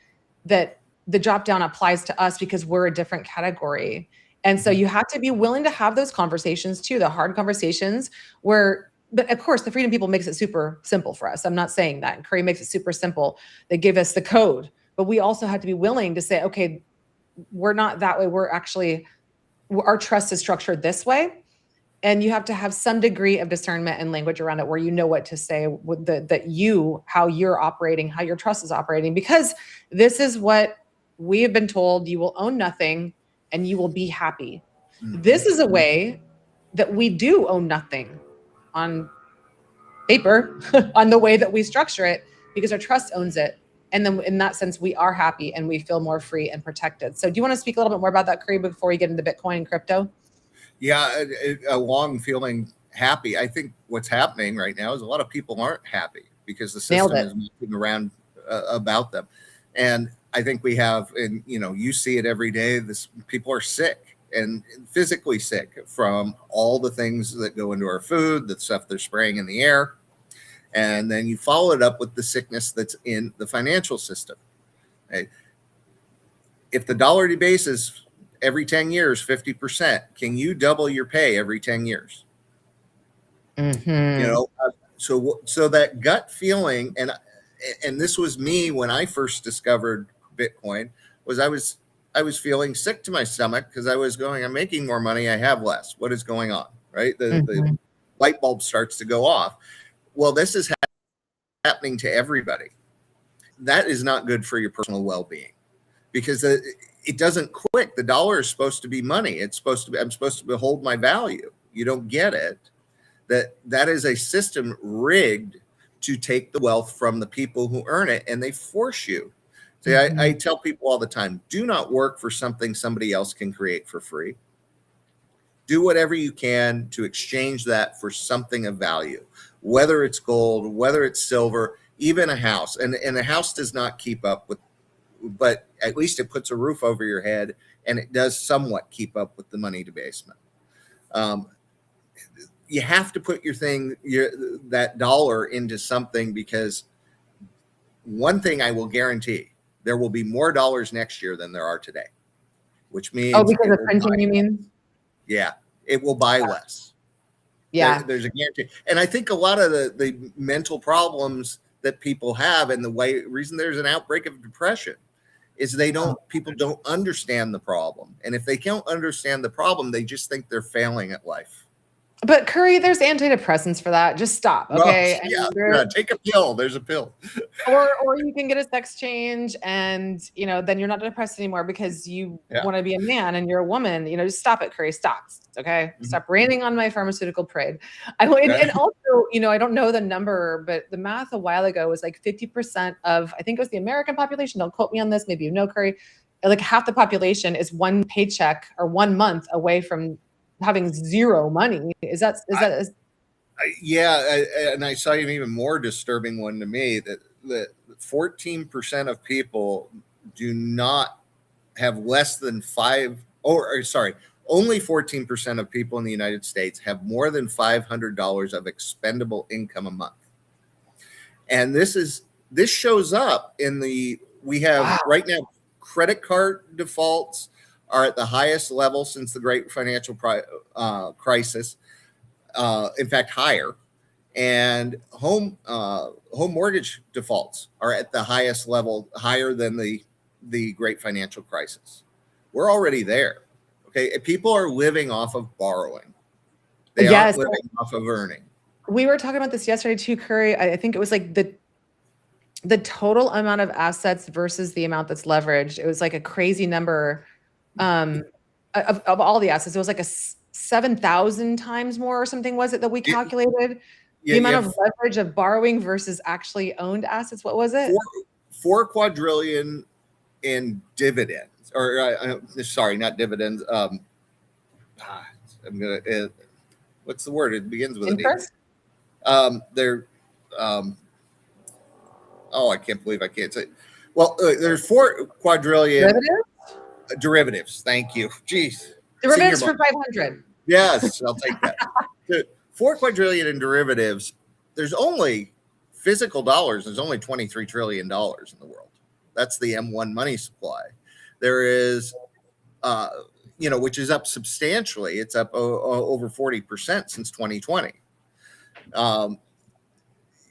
that the drop down applies to us because we're a different category? And so you have to be willing to have those conversations too, the hard conversations but of course, the Freedom People makes it super simple for us. I'm not saying that. Curry makes it super simple. They give us the code, but we also have to be willing to say, okay, we're not that way. Our trust is structured this way. And you have to have some degree of discernment and language around it where you know what to say with how you're operating, how your trust is operating, because this is what we have been told: you will own nothing and you will be happy. This is a way that we do own nothing on paper, on the way that we structure it, because our trust owns it. And then in that sense, we are happy and we feel more free and protected. So do you want to speak a little bit more about that, Curry, before we get into Bitcoin and crypto? Yeah, along feeling happy. I think what's happening right now is a lot of people aren't happy because the system is moving around about them. And I think we have, and you see it every day, people are sick and physically sick from all the things that go into our food, the stuff they're spraying in the air. And then you follow it up with the sickness that's in the financial system. Okay? If the dollar debases every 10 years, 50%, can you double your pay every 10 years? Mm-hmm. So that gut feeling, and this was me when I first discovered Bitcoin, was I was feeling sick to my stomach because I was going, I'm making more money, I have less. What is going on? Right? The light bulb starts to go off. Well, this is happening to everybody. That is not good for your personal well-being, because it doesn't quit. The dollar is supposed to be money. I'm supposed to behold my value. You don't get it. That is a system rigged to take the wealth from the people who earn it, and they force you. See, I tell people all the time, do not work for something somebody else can create for free. Do whatever you can to exchange that for something of value, whether it's gold, whether it's silver, even a house. And a house does not keep up with, but at least it puts a roof over your head, and it does somewhat keep up with the money debasement. You have to put that dollar into something, because one thing I will guarantee, there will be more dollars next year than there are today, which means because of printing, you mean? Yeah, it will buy less. Yeah, there's a guarantee. And I think a lot of the mental problems that people have, and the reason there's an outbreak of depression, is people don't understand the problem. And if they don't understand the problem, they just think they're failing at life. But Curry, there's antidepressants for that. Just stop, okay? Well, yeah, take a pill. There's a pill. or you can get a sex change, and then you're not depressed anymore because you want to be a man and you're a woman. Just stop it, Curry. Stop. Okay, stop raining on my pharmaceutical parade. And also, I don't know the number, but the math a while ago was like 50% of, I think it was the American population. Don't quote me on this. Maybe Curry. Like half the population is one paycheck or 1 month away from having zero money. Is that? Yeah, and I saw an even more disturbing one to me, that 14% of people do not have less than only 14% of people in the United States have more than $500 of expendable income a month. And this shows up we have right now, credit card defaults are at the highest level since the great financial crisis. In fact, higher. And home mortgage defaults are at the highest level, higher than the great financial crisis. We're already there. Okay, people are living off of borrowing. They aren't living off of earning. We were talking about this yesterday too, Curry. I think it was like the total amount of assets versus the amount that's leveraged. It was like a crazy number. Of all the assets, it was like a 7,000 times more or something, was it, that we calculated? The amount of leverage of borrowing versus actually owned assets. What was it? 4 quadrillion in dividends, or sorry, not dividends. I'm gonna. What's the word? It begins with interest. They're. I can't believe I can't say. Well, there's 4 quadrillion. Derivatives? Derivatives. Thank you. Jeez. Derivatives for 500. Yes, I'll take that. The 4 quadrillion in derivatives. There's only physical dollars. There's only $23 trillion in the world. That's the M1 money supply. There is, which is up substantially. It's up over 40% since 2020.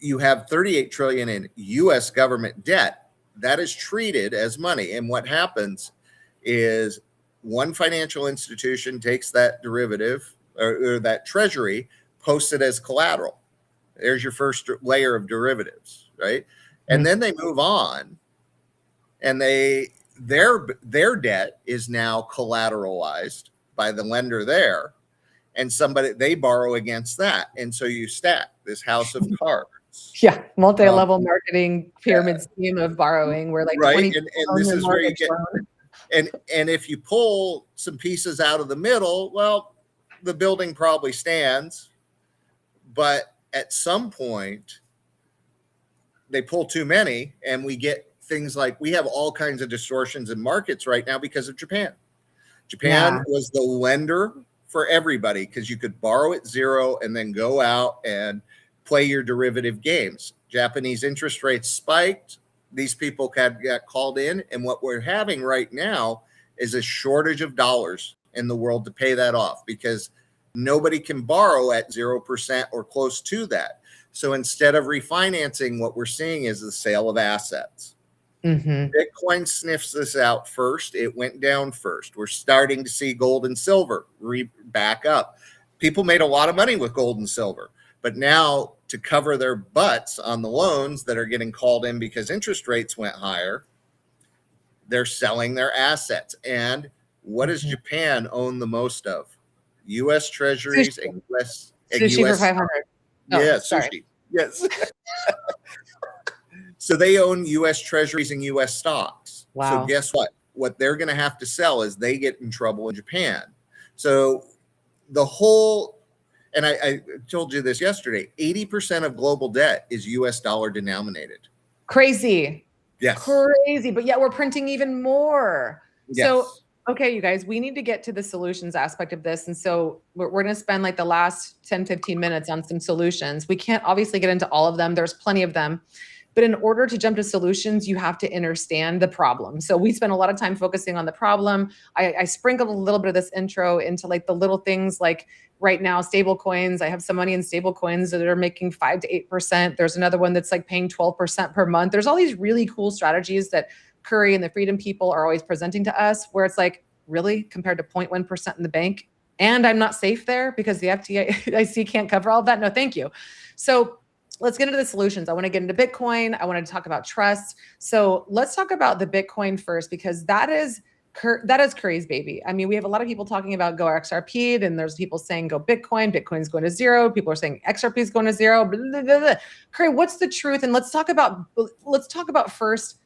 You have 38 trillion in U.S. government debt that is treated as money. And what happens is one financial institution takes that derivative or that treasury, posts it as collateral. There's your first layer of derivatives, right? And then they move on, and their debt is now collateralized by the lender there, and they borrow against that, and so you stack this house of cards. Yeah, multi-level marketing pyramid scheme of borrowing, where like right, and this is where you get. And if you pull some pieces out of the middle, well, the building probably stands, but at some point they pull too many, and we get things like we have all kinds of distortions in markets right now because of Japan. Japan was the lender for everybody because you could borrow at zero and then go out and play your derivative games. Japanese interest rates spiked. These people got called in, and what we're having right now is a shortage of dollars in the world to pay that off because nobody can borrow at 0% or close to that. So instead of refinancing, what we're seeing is the sale of assets. Bitcoin sniffs this out first. It went down first. We're starting to see gold and silver back up. People made a lot of money with gold and silver, but now to cover their butts on the loans that are getting called in because interest rates went higher, they're selling their assets. And what does Japan own the most of? U.S. treasuries and U.S. Sushi for 500. Oh, yeah, sushi. Yes. So they own U.S. treasuries and U.S. stocks. Wow. So guess what? What they're going to have to sell is they get in trouble in Japan. So the whole, and I told you this yesterday, 80% of global debt is U.S. dollar denominated. Crazy. Yes. Crazy. But yet we're printing even more. Yes. So, okay, you guys, we need to get to the solutions aspect of this. And so we're going to spend like the last 10, 15 minutes on some solutions. We can't obviously get into all of them. There's plenty of them. But in order to jump to solutions, you have to understand the problem. So we spend a lot of time focusing on the problem. I sprinkled a little bit of this intro into like the little things like right now, stable coins. I have some money in stable coins that are making 5 to 8%. There's another one that's like paying 12% per month. There's all these really cool strategies that Curry and the Freedom people are always presenting to us where it's like, really, compared to 0.1% in the bank? And I'm not safe there because the FDIC can't cover all of that? No, thank you. So let's get into the solutions. I want to get into Bitcoin. I want to talk about trust. So let's talk about the Bitcoin first, because that is Curry's baby. I mean, we have a lot of people talking about go XRP. Then there's people saying go Bitcoin. Bitcoin's going to zero. People are saying XRP is going to zero. Blah, blah, blah, blah. Curry, what's the truth? And let's talk about first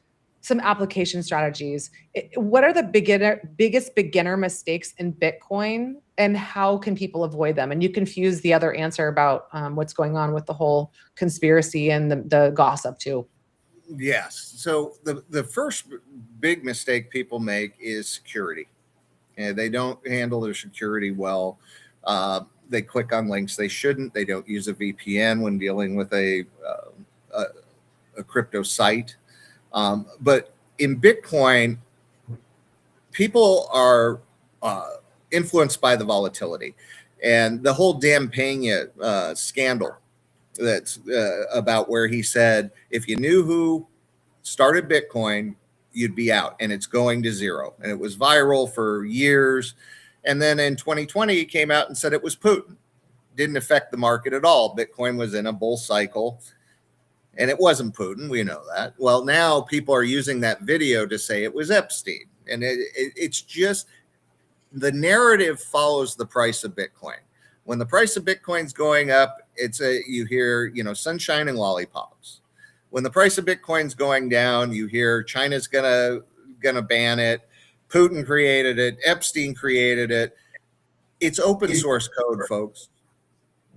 some application strategies. What are the biggest beginner mistakes in Bitcoin, and how can people avoid them? And you confuse the other answer about what's going on with the whole conspiracy and the gossip too. Yes. So the first big mistake people make is security. And they don't handle their security well. They click on links they shouldn't. They don't use a VPN when dealing with a crypto site. But in Bitcoin, people are influenced by the volatility, and the whole Dan Pena scandal that's about where he said, if you knew who started Bitcoin, you'd be out, and it's going to zero. And it was viral for years. And then in 2020, he came out and said it was Putin. Didn't affect the market at all. Bitcoin was in a bull cycle. And it wasn't Putin. We know that. Well, now people are using that video to say it was Epstein. And it's just the narrative follows the price of Bitcoin. When the price of Bitcoin's going up, you hear, sunshine and lollipops. When the price of Bitcoin's going down, you hear China's gonna ban it. Putin created it. Epstein created it. It's open source code, folks.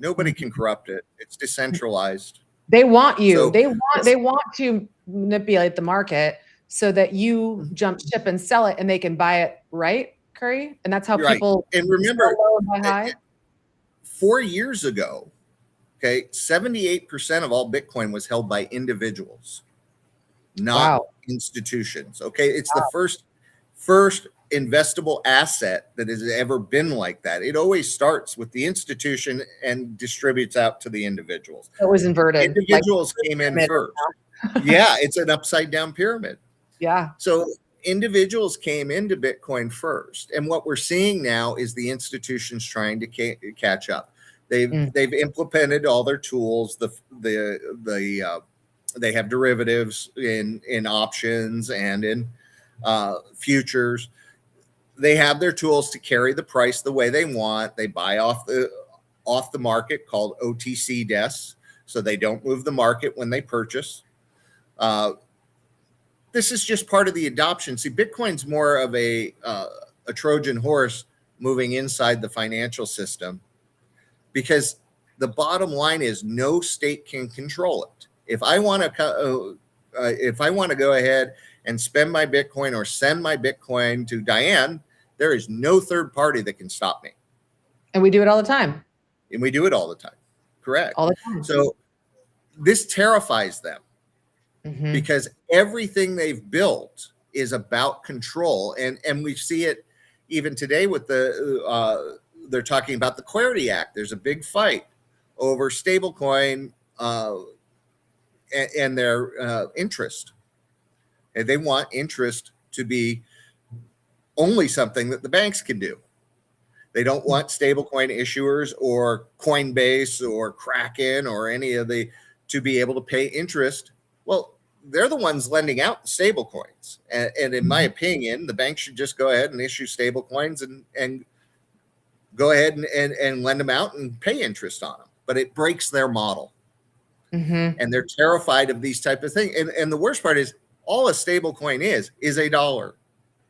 Nobody can corrupt it. It's decentralized. They want you. So, they want to manipulate the market so that you jump ship and sell it and they can buy it, right, Curry? And that's how Right. people And remember, sell low and buy high. 4 years ago, okay, 78% of all Bitcoin was held by individuals, not institutions. Okay, it's the first investable asset that has ever been like that. It always starts with the institution and distributes out to the individuals. It was inverted. Individuals came in first. Yeah, it's an upside down pyramid. Yeah. So individuals came into Bitcoin first, and what we're seeing now is the institutions trying to catch up. They've implemented all their tools. They have derivatives in options and in futures. They have their tools to carry the price the way they want. They buy off the market, called OTC desks, so they don't move the market when they purchase. This is just part of the adoption. See, Bitcoin's more of a Trojan horse moving inside the financial system, because the bottom line is no state can control it. If I want to go ahead and spend my Bitcoin or send my Bitcoin to Diane, there is no third party that can stop me. And we do it all the time. And we do it all the time. Correct. All the time. So this terrifies them, because everything they've built is about control. And we see it even today with they're talking about the Clarity Act. There's a big fight over stablecoin and their interest. And they want interest to be only something that the banks can do. They don't want stablecoin issuers or Coinbase or Kraken or any of to be able to pay interest. Well, they're the ones lending out the stablecoins. And in my opinion, the banks should just go ahead and issue stablecoins and go ahead and lend them out and pay interest on them. But it breaks their model. And they're terrified of these type of things. And the worst part is, all a stablecoin is a dollar.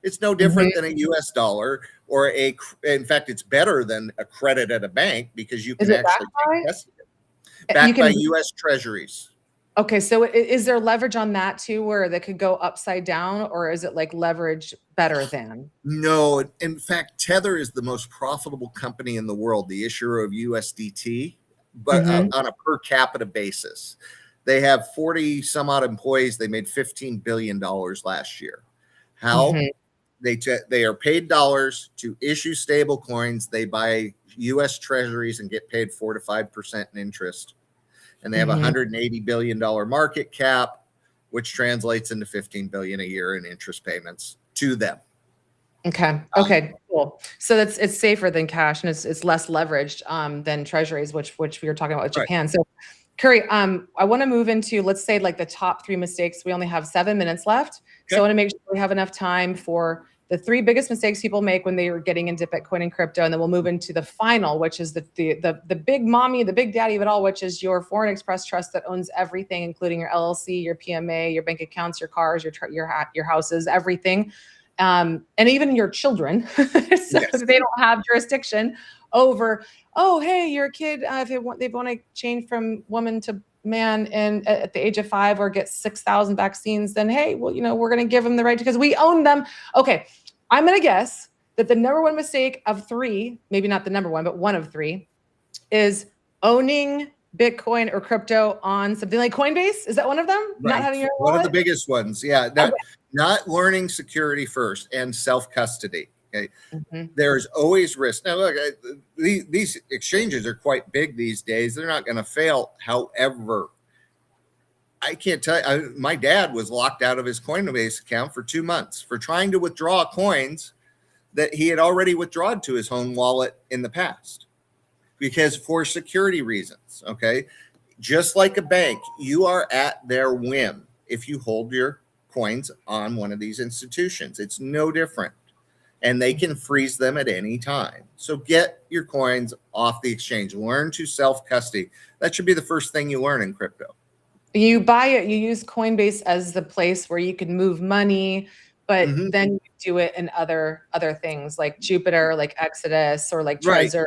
It's no different than a US dollar or in fact, it's better than a credit at a bank, because you can actually test it. Backed by US treasuries. Okay, so is there leverage on that too, where that could go upside down, or is it like leverage better than? No, in fact, Tether is the most profitable company in the world, the issuer of USDT, but on a per capita basis. They have 40 some odd employees. They made $15 billion last year. How? They are paid dollars to issue stable coins. They buy US treasuries and get paid 4 to 5% in interest. And they have $180 billion market cap, which translates into $15 billion a year in interest payments to them. Okay. Cool. So it's safer than cash, and it's less leveraged than treasuries, which we were talking about with Japan. So, Curry, I want to move into, let's say, like the top 3 mistakes. We only have 7 minutes left, so I want to make sure we have enough time for the 3 biggest mistakes people make when they are getting into Bitcoin and crypto, and then we'll move into the final, which is the big mommy, the big daddy of it all, which is your Foreign Express Trust that owns everything, including your LLC, your PMA, your bank accounts, your cars, your houses, everything, and even your children, so they don't have jurisdiction over. Oh, hey, your kid, if they want to change from woman to man and at the age of 5 or get 6,000 vaccines, then hey, well, we're going to give them the right, because we own them. Okay, I'm going to guess that the number 1 mistake of 3, maybe not the number 1, but 1 of 3, is owning Bitcoin or crypto on something like Coinbase. Is that one of them? Right. Not having your one wallet? of the biggest ones. Yeah. Not learning security first and self-custody. Okay. There's always risk. Now, look, these exchanges are quite big these days. They're not going to fail. However, I can't tell you, my dad was locked out of his Coinbase account for 2 months for trying to withdraw coins that he had already withdrawn to his home wallet in the past, because for security reasons. Okay. Just like a bank, you are at their whim if you hold your coins on one of these institutions. It's no different. And they can freeze them at any time. So get your coins off the exchange. Learn to self-custody. That should be the first thing you learn in crypto. You buy it, you use Coinbase as the place where you can move money, but then you do it in other things like Jupiter, like Exodus, or like Trezor.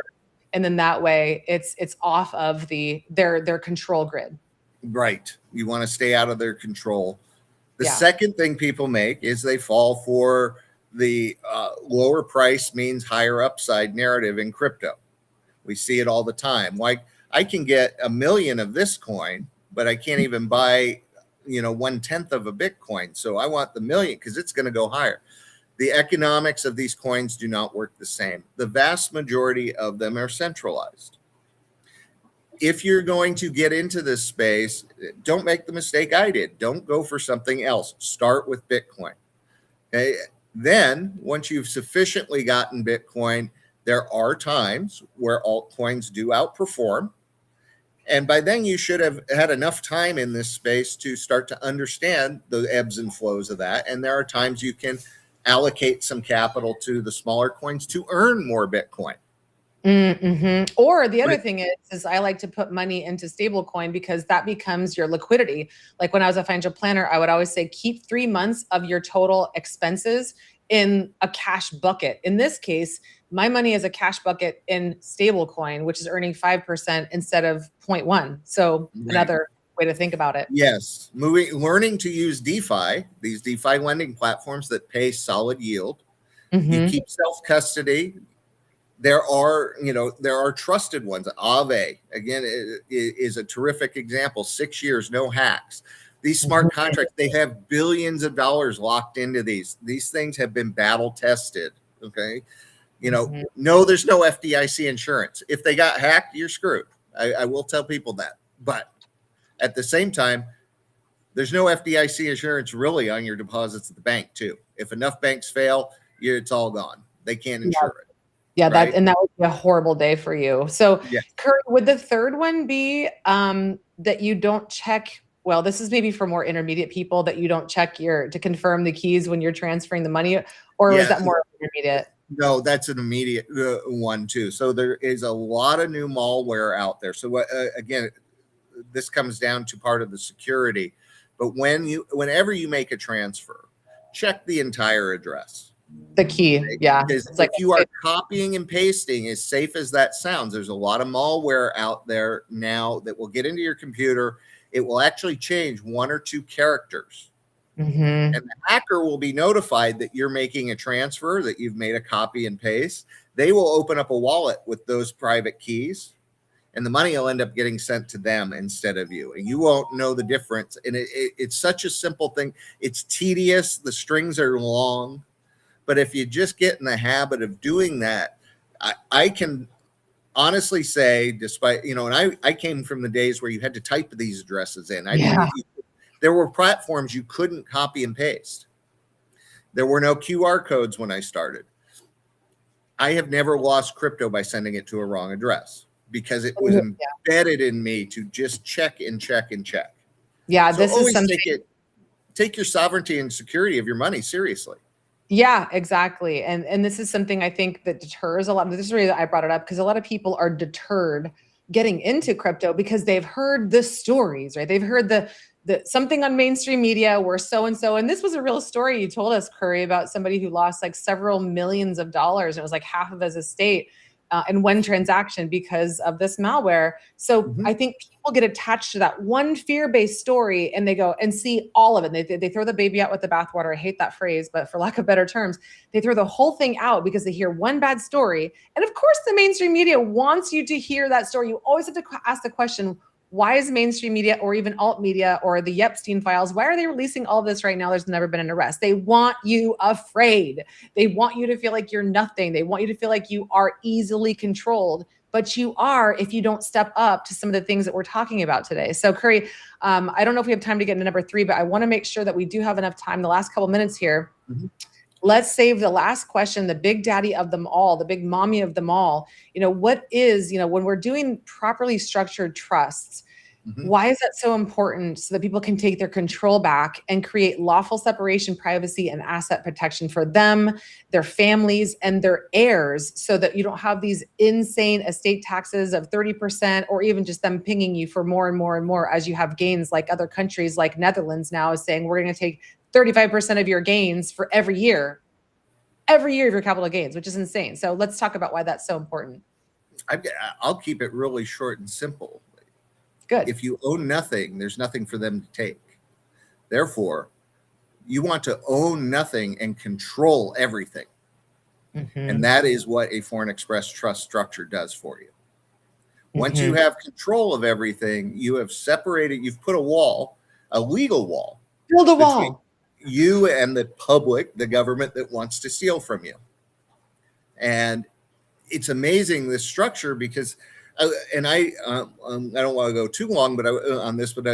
And then that way it's off of their control grid. Right. You want to stay out of their control. The second thing people make is they fall for the lower price means higher upside narrative in crypto. We see it all the time. Like, I can get 1 million of this coin, but I can't even buy, 1/10 of a Bitcoin. So I want the million because it's going to go higher. The economics of these coins do not work the same. The vast majority of them are centralized. If you're going to get into this space, don't make the mistake I did. Don't go for something else. Start with Bitcoin. Okay. Then, once you've sufficiently gotten Bitcoin, there are times where altcoins do outperform. And by then, you should have had enough time in this space to start to understand the ebbs and flows of that. And there are times you can allocate some capital to the smaller coins to earn more Bitcoin. Mm-hmm. Or the other thing is I like to put money into stablecoin because that becomes your liquidity. Like when I was a financial planner, I would always say keep 3 months of your total expenses in a cash bucket. In this case, my money is a cash bucket in stablecoin, which is earning 5% instead of 0.1. So another way to think about it. Yes. Learning to use DeFi, these DeFi lending platforms that pay solid yield. Mm-hmm. You keep self-custody. There are trusted ones. Aave, again, is a terrific example. 6 years, no hacks. These smart contracts, they have billions of dollars locked into these. These things have been battle tested. Okay. No, there's no FDIC insurance. If they got hacked, you're screwed. I will tell people that. But at the same time, there's no FDIC insurance really on your deposits at the bank, too. If enough banks fail, it's all gone. They can't insure it. Yeah, right? that would be a horrible day for you. So, Curry, would the third one be that you don't check? Well, this is maybe for more intermediate people, that you don't check to confirm the keys when you're transferring the money, or is that more intermediate? No, that's an immediate one too. So there is a lot of new malware out there. So again, this comes down to part of the security. But whenever you make a transfer, check the entire address. The key, yeah. Because if you are copying and pasting, as safe as that sounds, there's a lot of malware out there now that will get into your computer. It will actually change 1 or 2 characters. Mm-hmm. And the hacker will be notified that you're making a transfer, that you've made a copy and paste. They will open up a wallet with those private keys, and the money will end up getting sent to them instead of you. And you won't know the difference. And it's such a simple thing. It's tedious. The strings are long. But if you just get in the habit of doing that, I can honestly say, despite, and I came from the days where you had to type these addresses in. There were platforms you couldn't copy and paste. There were no QR codes when I started. I have never lost crypto by sending it to a wrong address because it was embedded in me to just check and check and check. Yeah, so this is something. Take your sovereignty and security of your money seriously. Yeah, exactly. And this is something I think that deters a lot. This is the reason I brought it up, because a lot of people are deterred getting into crypto because they've heard the stories, right? They've heard the something on mainstream media where so-and-so, and this was a real story you told us, Curry, about somebody who lost like several millions of dollars. And it was like half of his estate in one transaction because of this malware. So I think people get attached to that one fear-based story and they go and see all of it. They throw the baby out with the bathwater. I hate that phrase, but for lack of better terms, they throw the whole thing out because they hear one bad story. And of course, the mainstream media wants you to hear that story. You always have to ask the question, why is mainstream media or even alt media or the Epstein files, why are they releasing all of this right now? There's never been an arrest. They want you afraid. They want you to feel like you're nothing. They want you to feel like you are easily controlled, but you are if you don't step up to some of the things that we're talking about today. So Curry, I don't know if we have time to get into number 3, but I want to make sure that we do have enough time, the last couple minutes here. Let's save the last question, the big daddy of them all, the big mommy of them all. What is, when we're doing properly structured trusts, why is that so important so that people can take their control back and create lawful separation, privacy, and asset protection for them, their families, and their heirs, so that you don't have these insane estate taxes of 30% or even just them pinging you for more and more and more as you have gains, like other countries like Netherlands now is saying, we're going to take 35% of your gains for every year of your capital gains, which is insane. So let's talk about why that's so important. I'll keep it really short and simple. Good. If you own nothing, there's nothing for them to take. Therefore, You want to own nothing and control everything. Mm-hmm. And that is what a foreign express trust structure does for you. Once you Mm-hmm. have control of everything, you have separated, you've put a wall, a legal wall, Build a between wall. you and the public, the government that wants to steal from you. And it's amazing, this structure, because I don't want to go too long, but on this, but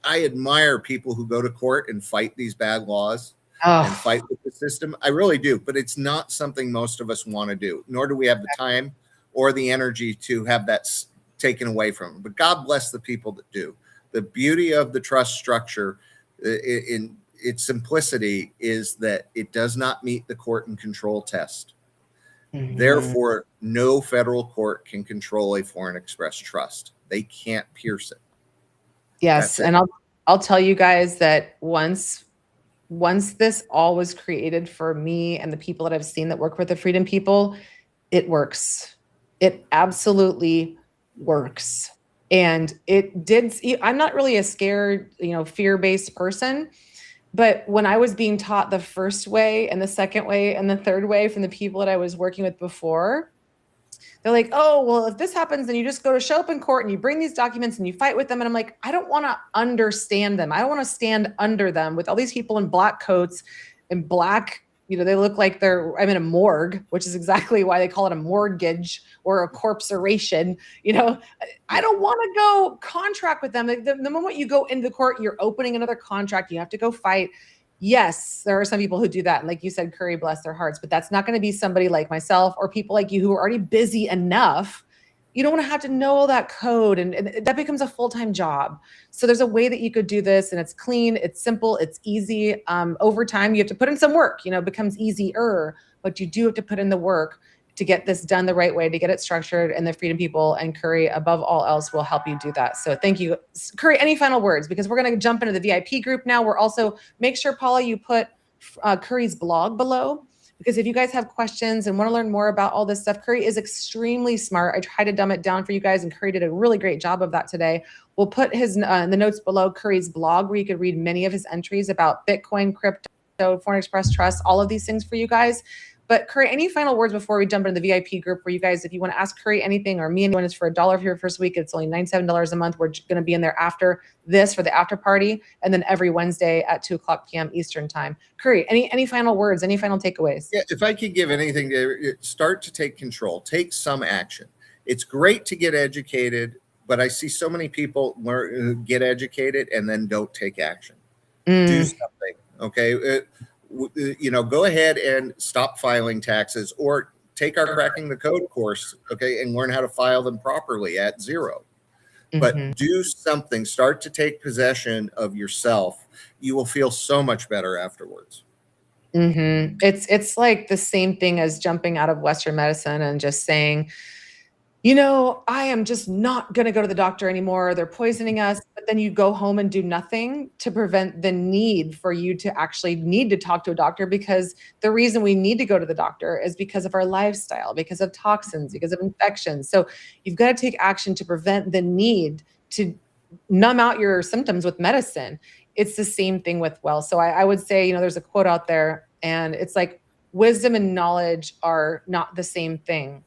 I admire people who go to court and fight these bad laws and fight with the system. I really do, but it's not something most of us want to do, nor do we have the time or the energy to have that taken away from them. But God bless the people that do. The beauty of the trust structure in its simplicity is that it does not meet the court and control test. Mm-hmm. Therefore, no federal court can control a foreign express trust. They can't pierce it. Yes, and I'll tell you guys that once this all was created for me and the people that I've seen that work with the Freedom People, it works. It absolutely works. And it did. I'm not really a scared, fear-based person. But when I was being taught the first way and the second way and the third way from the people that I was working with before, they're like, oh, well, if this happens, then you just show up in court and you bring these documents and you fight with them. And I'm like, I don't want to understand them. I don't want to stand under them with all these people in black coats and black, they look like I'm in a morgue, which is exactly why they call it a mortgage or a corpsoration. I don't want to go contract with them. The moment you go into the court, you're opening another contract. You have to go fight. Yes, there are some people who do that. And like you said, Curry, bless their hearts, but that's not going to be somebody like myself or people like you who are already busy enough. You don't want to have to know all that code, and that becomes a full-time job. So there's a way that you could do this, and it's clean, it's simple, it's easy. Over time, you have to put in some work, it becomes easier, but you do have to put in the work to get this done the right way, to get it structured, and the Freedom People and Curry, above all else, will help you do that. So thank you. Curry, any final words? Because we're going to jump into the VIP group now. We're also, make sure, Paula, you put Curry's blog below, because if you guys have questions and want to learn more about all this stuff, Curry is extremely smart. I try to dumb it down for you guys, and Curry did a really great job of that today. We'll put his in the notes below, Curry's blog, where you could read many of his entries about Bitcoin, crypto, Foreign Express Trust, all of these things for you guys. But Curry, any final words before we jump into the VIP group, where you guys, if you want to ask Curry anything, or me, anyone, is for $1 for your first week. It's only $97 a month. We're going to be in there after this for the after party, and then every Wednesday at 2:00 p.m. Eastern time. Curry, any final words, any final takeaways? Yeah, if I could give anything, start to take control, take some action. It's great to get educated, but I see so many people get educated and then don't take action. Do something, okay? Go ahead and stop filing taxes, or take our Cracking the Code course, okay, and learn how to file them properly at zero. But do something. Start to take possession of yourself. You will feel so much better afterwards. It's like the same thing as jumping out of Western medicine and just saying, I am just not going to go to the doctor anymore. They're poisoning us. But then you go home and do nothing to prevent the need for you to actually need to talk to a doctor, because the reason we need to go to the doctor is because of our lifestyle, because of toxins, because of infections. So you've got to take action to prevent the need to numb out your symptoms with medicine. It's the same thing with wealth. So I would say, there's a quote out there, and it's like, wisdom and knowledge are not the same thing.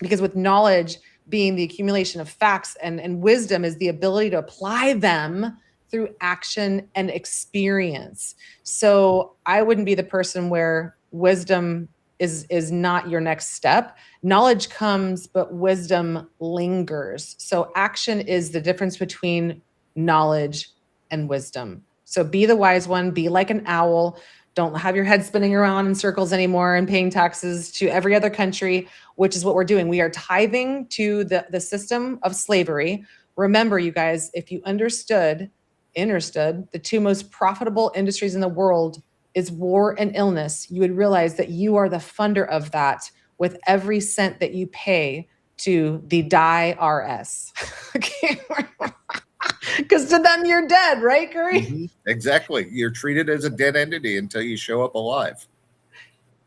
Because with knowledge being the accumulation of facts, and wisdom is the ability to apply them through action and experience. So I wouldn't be the person where wisdom is not your next step. Knowledge comes, but wisdom lingers. So action is the difference between knowledge and wisdom. So be the wise one, be like an owl. Don't have your head spinning around in circles anymore and paying taxes to every other country, which is what we're doing. We are tithing to the system of slavery. Remember, you guys, if you understood the two most profitable industries in the world is war and illness, you would realize that you are the funder of that with every cent that you pay to the die RS. Okay. Because to them, you're dead, right, Curry? Exactly. You're treated as a dead entity until you show up alive.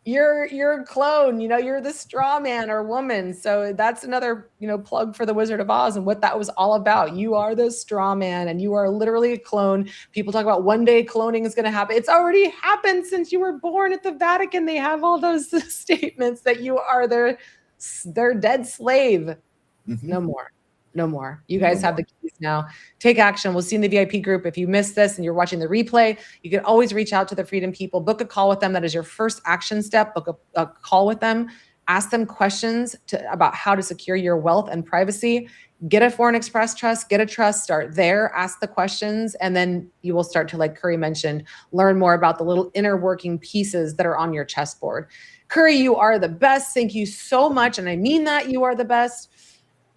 you're a clone, you're the straw man or woman. So that's another, plug for the Wizard of Oz and what that was all about. You are the straw man and you are literally a clone. People talk about one day cloning is going to happen. It's already happened since you were born at the Vatican. They have all those statements that you are their dead slave. Mm-hmm. No more. No more. You guys have the keys now. Take action. We'll see you in the VIP group. If you missed this and you're watching the replay, you can always reach out to the Freedom People. Book a call with them. That is your first action step. Book a call with them. Ask them questions about how to secure your wealth and privacy. Get a foreign express trust. Get a trust. Start there. Ask the questions. And then you will start to, like Curry mentioned, learn more about the little inner working pieces that are on your chessboard. Curry, you are the best. Thank you so much. And I mean that. You are the best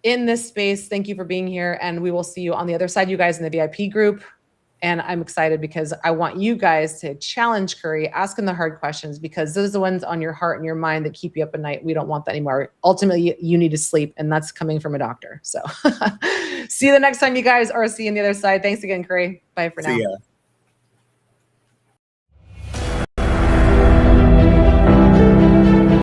in this space. Thank you for being here. And we will see you on the other side, you guys in the VIP group. And I'm excited because I want you guys to challenge Curry, ask him the hard questions, because those are the ones on your heart and your mind that keep you up at night. We don't want that anymore. Ultimately, you need to sleep, and that's coming from a doctor. So see you the next time, you guys, or see you on the other side. Thanks again, Curry. Bye for now. See ya.